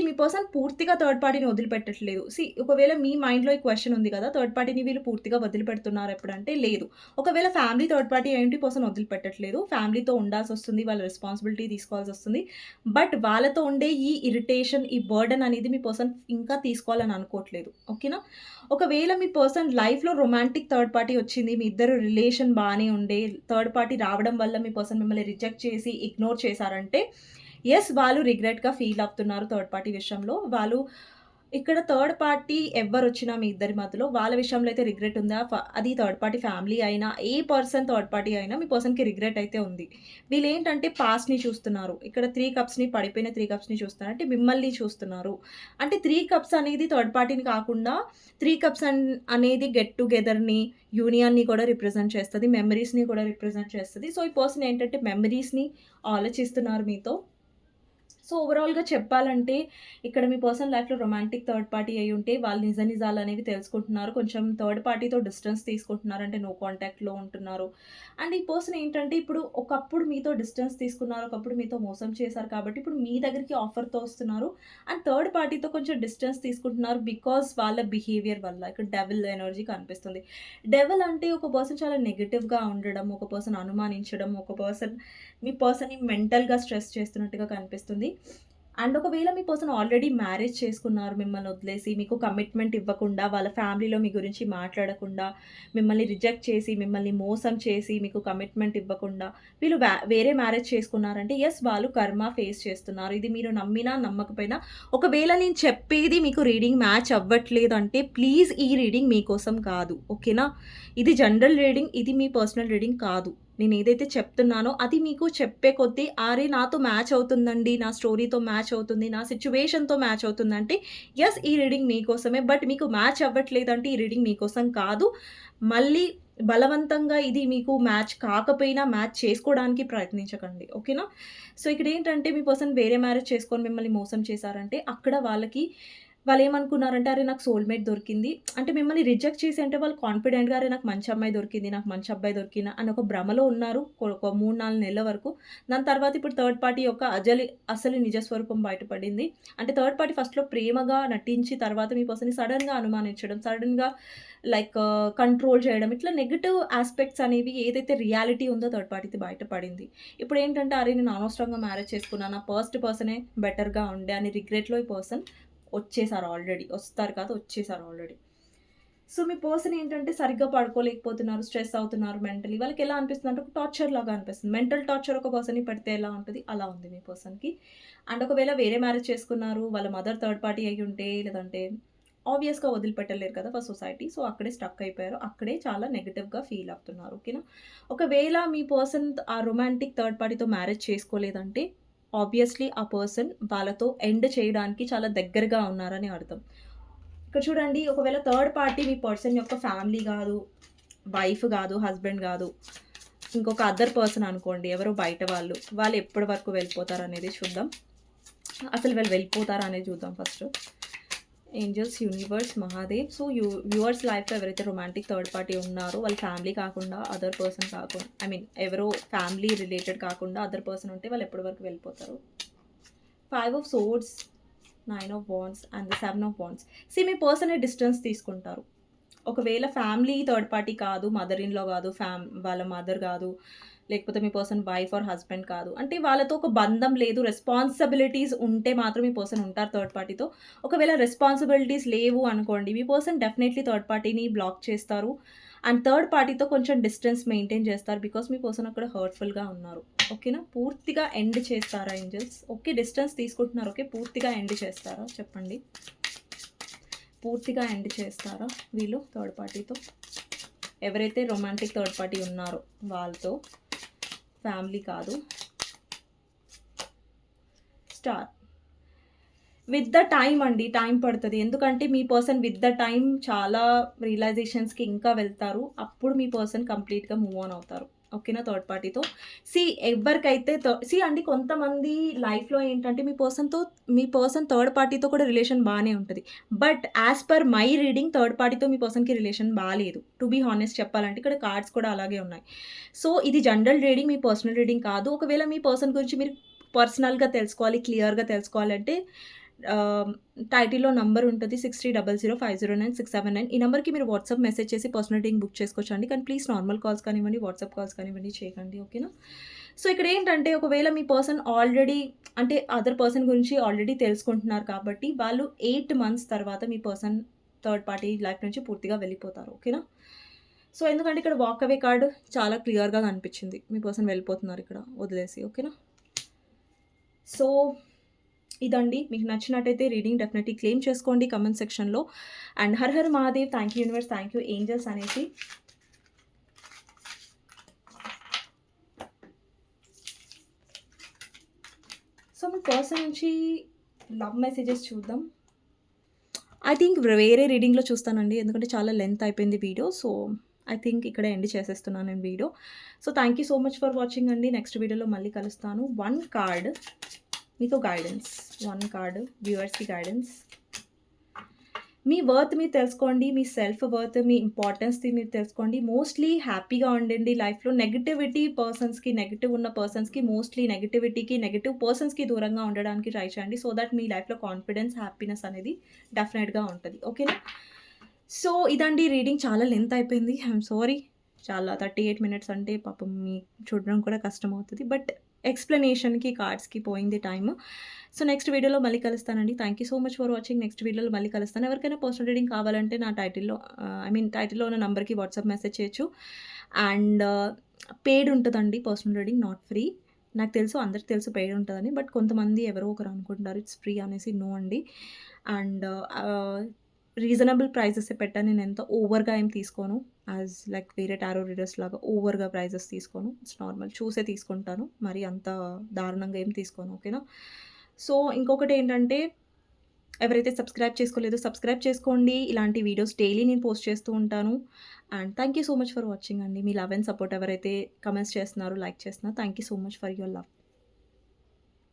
మీ పర్సన్ పూర్తిగా థర్డ్ పార్టీని వదిలిపెట్టట్లేదు. ఒకవేళ మీ మైండ్‌లో ఈ క్వెషన్ ఉంది కదా! థర్డ్ పార్టీని వీళ్ళు పూర్తిగా వదిలిపెడుతున్నారు ఎప్పుడంటే, లేదు. ఒకవేళ ఫ్యామిలీ థర్డ్ పార్టీ అయ్యుంటే ఈ పర్సన్ వదిలిపెట్టట్లేదు. ఫ్యామిలీతో ఉండాల్సొస్తుంది. వాళ్ళ రెస్పాన్సిబిలిటీ తీసుకోవాల్సొస్తుంది. బట్ వాళ్ళతో ఉండే ఈ ఇరిటేషన్, ఈ బర్డెన్ అనేది మీ పర్సన్ ఇంకా తీసుకోవాలని అనుకోవట్లేదు. ఓకేనా? ఒకవేళ మీ పర్సన్ లైఫ్‌లో రొమాంటిక్ థర్డ్ పార్టీ వచ్చింది. మీ ఇద్దరు రిలేషన్ బానే ఉండే, థర్డ్ పార్టీ రావడం వల్ల మీ పర్సన్ మిమ్మల్ని రిజెక్ట్ చేసి, ఇగ్నోర్ చేశారంటే, యెస్ వాళ్ళు రిగ్రెట్‌గా ఫీల్ అవుతున్నారు థర్డ్ పార్టీ విషయంలో. వాళ్ళు ఇక్కడ థర్డ్ పార్టీ ఎవ్వరొచ్చినా మీ ఇద్దరి మధ్యలో వాళ్ళ విషయంలో అయితే రిగ్రెట్ ఉందా? అది థర్డ్ పార్టీ ఫ్యామిలీ అయినా, ఏ పర్సన్ థర్డ్ పార్టీ అయినా మీ పర్సన్‌కి రిగ్రెట్ అయితే ఉంది. వీళ్ళేంటంటే పాస్ట్‌ని చూస్తున్నారు. ఇక్కడ 3 కప్స్‌ని పడిపోయిన 3 కప్స్‌ని చూస్తున్నారు. అంటే మిమ్మల్ని చూస్తున్నారు. అంటే 3 కప్స్ అనేది థర్డ్ పార్టీని కాకుండా 3 కప్స్ అనేది గెట్ టుగెదర్‌ని, యూనియన్‌ని కూడా రిప్రజెంట్ చేస్తది. మెమరీస్‌ని కూడా రిప్రజెంట్ చేస్తది. సో, ఈ పర్సన్ ఏంటంటే మెమరీస్‌ని ఆలోచిస్తున్నారు మీతో. సో, ఓవరాల్‌గా చెప్పాలంటే, ఇక్కడ మీ పర్సనల్ లైఫ్‌లో రొమాంటిక్ థర్డ్ పార్టీ అయ్యుంటే, వాళ్ళు నిజాలనేవి తెలుసుకుంటున్నారు. కొంచెం థర్డ్ పార్టీతో డిస్టెన్స్ తీసుకుంటున్నారు. అంటే, నో కాంటాక్ట్‌లో ఉంటున్నారు. అండ్ ఈ పర్సన్ ఏంటంటే, ఇప్పుడు ఒకప్పుడు మీతో డిస్టెన్స్ తీసుకున్నారు. ఒకప్పుడు మీతో మోసం చేశారు కాబట్టి, ఇప్పుడు మీ దగ్గరికి ఆఫర్‌తో వస్తున్నారు. అండ్ థర్డ్ పార్టీతో కొంచెం డిస్టెన్స్ తీసుకుంటున్నారు. బికాజ్ వాళ్ళ బిహేవియర్ వల్ల. ఇక్కడ డెవిల్ ఎనర్జీ కనిపిస్తుంది. డెవిల్ అంటే ఒక పర్సన్ చాలా నెగెటివ్‌గా ఉండడం, ఒక పర్సన్ అనుమానించడం, ఒక పర్సన్ మీ పర్సన్‌ని మెంటల్‌గా స్ట్రెస్ చేస్తున్నట్టుగా కనిపిస్తుంది. అండ్ ఒకవేళ మీ పర్సన్ ఆల్రెడీ మ్యారేజ్ చేసుకున్నారు మిమ్మల్ని వదిలేసి, మీకు కమిట్మెంట్ ఇవ్వకుండా, వాళ్ళ ఫ్యామిలీలో మీ గురించి మాట్లాడకుండా, మిమ్మల్ని రిజెక్ట్ చేసి, మిమ్మల్ని మోసం చేసి, మీకు కమిట్మెంట్ ఇవ్వకుండా, వీళ్ళు వేరే మ్యారేజ్ చేసుకున్నారంటే యెస్, వాళ్ళు కర్మ ఫేస్ చేస్తున్నారు. ఇది మీరు నమ్మినా, నమ్మకపోయినా. ఒకవేళ నేను చెప్పేది మీకు రీడింగ్ మ్యాచ్ అవ్వట్లేదు అంటే ప్లీజ్ ఈ రీడింగ్ మీకోసం కాదు. ఓకేనా? ఇది జనరల్ రీడింగ్. ఇది మీ పర్సనల్ రీడింగ్ కాదు. నేనేదైతే చెప్తున్నానో అది మీకు చెప్పే కొద్దీ, అరే! నాతో మ్యాచ్ అవుతుందండి, నా స్టోరీతో మ్యాచ్ అవుతుంది, నా సిట్యుయేషన్‌తో మ్యాచ్ అవుతుందంటే యెస్, ఈ రీడింగ్ మీకోసమే. బట్ మీకు మ్యాచ్ అవ్వట్లేదంటే ఈ రీడింగ్ మీకోసం కాదు. మళ్ళీ బలవంతంగా ఇది మీకు మ్యాచ్ కాకపోయినా మ్యాచ్ చేసుకోవడానికి ప్రయత్నించకండి. ఓకేనా? సో, ఇక్కడేంటంటే మీ పర్సన్ వేరే మ్యారేజ్ చేసుకొని మిమ్మల్ని మోసం చేశారంటే అక్కడ వాళ్ళేమనుకున్నారంటే, అరే! నాకు సోల్‌మేట్ దొరికింది. అంటే మిమ్మల్ని రిజెక్ట్ చేసి అంటే వాళ్ళు కాన్ఫిడెంట్‌గా, అరే! నాకు మంచి అమ్మాయి దొరికింది, నాకు మంచి అబ్బాయి దొరికిన అని ఒక భ్రమలో ఉన్నారు. ఒక 3, 4 నెలల వరకు. దాని తర్వాత ఇప్పుడు థర్డ్ పార్టీ యొక్క అసలు నిజ స్వరూపం బయటపడింది. అంటే థర్డ్ పార్టీ ఫస్ట్‌లో ప్రేమగా నటించి తర్వాత మీ పర్సన్‌ని సడెన్‌గా అనుమానించడం, సడెన్‌గా లైక్ కంట్రోల్ చేయడం, ఇట్లా నెగెటివ్ యాస్పెక్ట్స్ అనేవి ఏదైతే రియాలిటీ ఉందో థర్డ్ పార్టీది బయటపడింది. ఇప్పుడేంటంటే, అరే! నేను అనవసరంగా మ్యారేజ్ చేసుకున్నాను. నా ఫస్ట్ పర్సనే బెటర్‌గా ఉండే అని రిగ్రెట్‌లో ఈ పర్సన్ వచ్చేసారు ఆల్రెడీ. వస్తారు కాదు, వచ్చేసారు ఆల్రెడీ. సో, మీ పర్సన్ ఏంటంటే సరిగ్గా పడుకోలేకపోతున్నారు, స్ట్రెస్ అవుతున్నారు మెంటలీ. వాళ్ళకెలా అనిపిస్తుందంటే ఒక టార్చర్ లాగా అనిపిస్తుంది. మెంటల్ టార్చర్ ఒక పర్సన్‌ని పెడితే ఎలా ఉంటది, అలా ఉంది మీ పర్సన్‌కి. అండ్ ఒకవేళ వేరే మ్యారేజ్ చేసుకున్నారు, వాళ్ళ మదర్ థర్డ్ పార్టీ అయ్యుంటే, లేదంటే ఆబ్వియస్‌గా వదిలిపెట్టలేరు కదా ఫర్ సొసైటీ. సో, అక్కడే స్టక్ అయిపోయారు. అక్కడే చాలా నెగెటివ్‌గా ఫీల్ అవుతున్నారు. ఓకేనా? ఒకవేళ మీ పర్సన్ ఆ రొమాంటిక్ థర్డ్ పార్టీతో మ్యారేజ్ చేసుకోలేదంటే ఆబ్వియస్‌లీ ఆ పర్సన్ వాళ్ళతో ఎండ్ చేయడానికి చాలా దగ్గరగా ఉన్నారని అర్థం. ఇక్కడ చూడండి, ఒకవేళ థర్డ్ పార్టీ మీ పర్సన్ యొక్క ఫ్యామిలీ గాదు, వైఫ్ గాదు, హస్బెండ్ గాదు, ఇంకొక అదర్ పర్సన్ అనుకోండి. ఎవరో బయట వాళ్ళు. వాళ్ళు ఎప్పటి వరకు వెళ్ళిపోతారనేది చూద్దాం. అసలు వీళ్ళు వెళ్ళిపోతారా అనేది చూద్దాం first. Angels, universe, Mahadev. So, viewers లైఫ్‌లో ఎవరైతే రొమాంటిక్ థర్డ్ పార్టీ ఉన్నారో వాళ్ళ ఫ్యామిలీ కాకుండా, అదర్ పర్సన్ కాకుండా, ఐ మీన్ ఎవరో ఫ్యామిలీ రిలేటెడ్ కాకుండా అదర్ పర్సన్ ఉంటే వాళ్ళు ఎప్పటి వరకు వెళ్ళిపోతారు. 5 of swords, 9 of wands and 7 of wands. మీ పర్సనే డిస్టెన్స్ తీసుకుంటారు. ఒకవేళ ఫ్యామిలీ థర్డ్ పార్టీ కాదు, మదర్ ఇన్‌లా కాదు, వాళ్ళ మదర్ కాదు, లేకపోతే మీ పర్సన్ వైఫ్ ఆర్ హస్బెండ్ కాదు. అంటే వాళ్ళతో ఒక బంధం లేదు, రెస్పాన్సిబిలిటీస్ ఉంటే మాత్రం మీ పర్సన్ ఉంటారు థర్డ్ పార్టీతో. ఒకవేళ రెస్పాన్సిబిలిటీస్ లేవు అనుకోండి, మీ పర్సన్ డెఫినెట్‌లీ థర్డ్ పార్టీని బ్లాక్ చేస్తారు. అండ్ థర్డ్ పార్టీతో కొంచెం డిస్టెన్స్ మెయింటైన్ చేస్తారు. బికాస్ మీ పర్సన్ అక్కడ హర్ట్‌ఫుల్‌గా ఉన్నారు. ఓకేనా? పూర్తిగా ఎండ్ చేస్తారా ఏంజెల్స్? ఓకే, డిస్టెన్స్ తీసుకుంటున్నారు. ఓకే, పూర్తిగా ఎండ్ చేస్తారా చెప్పండి? పూర్తిగా ఎండ్ చేస్తారా వీళ్ళు థర్డ్ పార్టీతో? ఎవరైతే రొమాంటిక్ థర్డ్ పార్టీ ఉన్నారో వాళ్ళతో, ఫ్యామిలీ కాదు. స్టార్. విత్ ద టైమ్ అండి, టైం పడుతుంది. ఎందుకంటే మీ పర్సన్ విత్ ద టైం చాలా రియలైజేషన్స్‌కి ఇంకా వెళ్తారు. అప్పుడు మీ పర్సన్ కంప్లీట్‌గా మూవ్ ఆన్ అవుతారు. ఓకేనా? థర్డ్ పార్టీతో. ఎవరికైతే అండి, కొంతమంది లైఫ్‌లో ఏంటంటే మీ పర్సన్ థర్డ్ పార్టీతో కూడా రిలేషన్ బానే ఉంటది. But as per my reading third పార్టీతో మీ పర్సన్‌కి రిలేషన్ బాలేదు. టు బీ హానెస్ట్ చెప్పాలంటే ఇక్కడ కార్డ్స్ కూడా అలాగే ఉన్నాయి. సో, ఇది జనరల్ రీడింగ్, మీ పర్సనల్ రీడింగ్ కాదు. ఒకవేళ మీ పర్సన్ గురించి మీరు పర్సనల్‌గా తెలుసుకోవాలి, క్లియర్‌గా తెలుసుకోవాలంటే టైటిల్‌లో నంబర్ ఉంటది. 6300509679. ఈ నంబర్‌కి మీరు వాట్సాప్ మెసేజ్ చేసి పర్సనల్ రీడింగ్ బుక్ చేసుకోవచ్చండి. కానీ ప్లీజ్ నార్మల్ కాల్స్ కానివ్వండి, వాట్సాప్ కాల్స్ కానివ్వండి చేయకండి. ఓకేనా? సో, ఇక్కడేంటంటే ఒకవేళ మీ పర్సన్ ఆల్రెడీ, అంటే అదర్ పర్సన్ గురించి ఆల్రెడీ తెలుసుకుంటున్నారు కాబట్టి వాళ్ళు 8 మంత్స్ తర్వాత మీ పర్సన్ థర్డ్ పార్టీ లైఫ్ నుంచి పూర్తిగా వెళ్ళిపోతారు. ఓకేనా? సో, ఎందుకంటే ఇక్కడ వాక్ అవే కార్డ్ చాలా క్లియర్‌గా కనిపించింది. మీ పర్సన్ వెళ్ళిపోతున్నారు ఇక్కడ వదిలేసి. ఓకేనా? సో, ఇదండి. మీకు నచ్చినట్టయితే రీడింగ్ డెఫినెట్‌లీ క్లెయిమ్ చేసుకోండి కామెంట్ సెక్షన్‌లో. And Har Har Mahadev, thank you universe, thank you angels అనేసి. సో, మీ పర్సన్ నుంచి లవ్ మెసేజెస్ చూద్దాం. ఐ థింక్ వేరే రీడింగ్‌లో చూస్తానండి. ఎందుకంటే చాలా లెంత్ అయిపోయింది వీడియో. సో, ఐ థింక్ ఇక్కడే ఎండ్ చేసేస్తున్నాను నేను వీడియో. So, thank you so much for watching అండి. నెక్స్ట్ వీడియోలో మళ్ళీ కలుస్తాను. 1 కార్డ్ మీకు గైడెన్స్, 1 కార్డ్ వ్యూవర్స్‌కి గైడెన్స్. మీ వర్త్ మీరు తెలుసుకోండి. మీ సెల్ఫ్ వర్త్, మీ ఇంపార్టెన్స్‌ని మీరు తెలుసుకోండి. మోస్ట్‌లీ హ్యాపీగా ఉండండి లైఫ్‌లో. నెగెటివ్ ఉన్న పర్సన్స్‌కి మోస్ట్‌లీ నెగెటివ్ పర్సన్స్‌కి దూరంగా ఉండడానికి ట్రై చేయండి. సో దట్ మీ లైఫ్‌లో కాన్ఫిడెన్స్, హ్యాపీనెస్ అనేది డెఫినెట్‌గా ఉంటది. ఓకేనా? సో, ఇదండి రీడింగ్. చాలా లెంత్ అయిపోయింది. I'm sorry. చాలా 38 మినిట్స్ అంటే పాపం చూడడం కూడా కష్టమవుతది. బట్ ఎక్స్‌ప్లనేషన్‌కి, కార్డ్స్‌కి పోయింది టైము. సో, నెక్స్ట్ వీడియోలో మళ్ళీ కలుస్తానండి. Thank you so much for watching. Next వీడియోలో మళ్ళీ కలుస్తాను. ఎవరికైనా పర్సనల్ రీడింగ్ కావాలంటే నా టైటిల్‌లో ఉన్న నంబర్‌కి వాట్సాప్ మెసేజ్ చేయొచ్చు. అండ్ పెయిడ్ ఉంటదండి పర్సనల్ రీడింగ్, నాట్ ఫ్రీ. నాకు తెలుసు, అందరికి తెలుసు పెయిడ్ ఉంటదని. బట్ కొంతమంది ఎవరో ఒకరు అనుకుంటున్నారు ఇట్స్ ఫ్రీ అనేసి. నో అండి. అండ్ రీజనబుల్ ప్రైజెసే పెట్టాను. నేనెంత ఓవర్‌గా ఏం తీసుకోను. లైక్ వేరే టారో రీడర్స్ లాగా ఓవర్‌గా ప్రైజెస్ తీసుకోను. It's normal. చూసే తీసుకుంటాను. మరి అంత దారుణంగా ఏం తీసుకోను. ఓకేనా? సో, ఇంకొకటేంటంటే ఎవరైతే సబ్స్క్రైబ్ చేసుకోలేదో సబ్స్క్రైబ్ చేసుకోండి. ఇలాంటి వీడియోస్ డైలీ నేను పోస్ట్ చేస్తూ ఉంటాను. And thank you so much for watching అండి. మీ లవ్ అండ్ సపోర్ట్ ఎవరైతే కామెంట్స్ చేస్తున్నారో, లైక్ చేస్తున్నారో thank you so much for your love.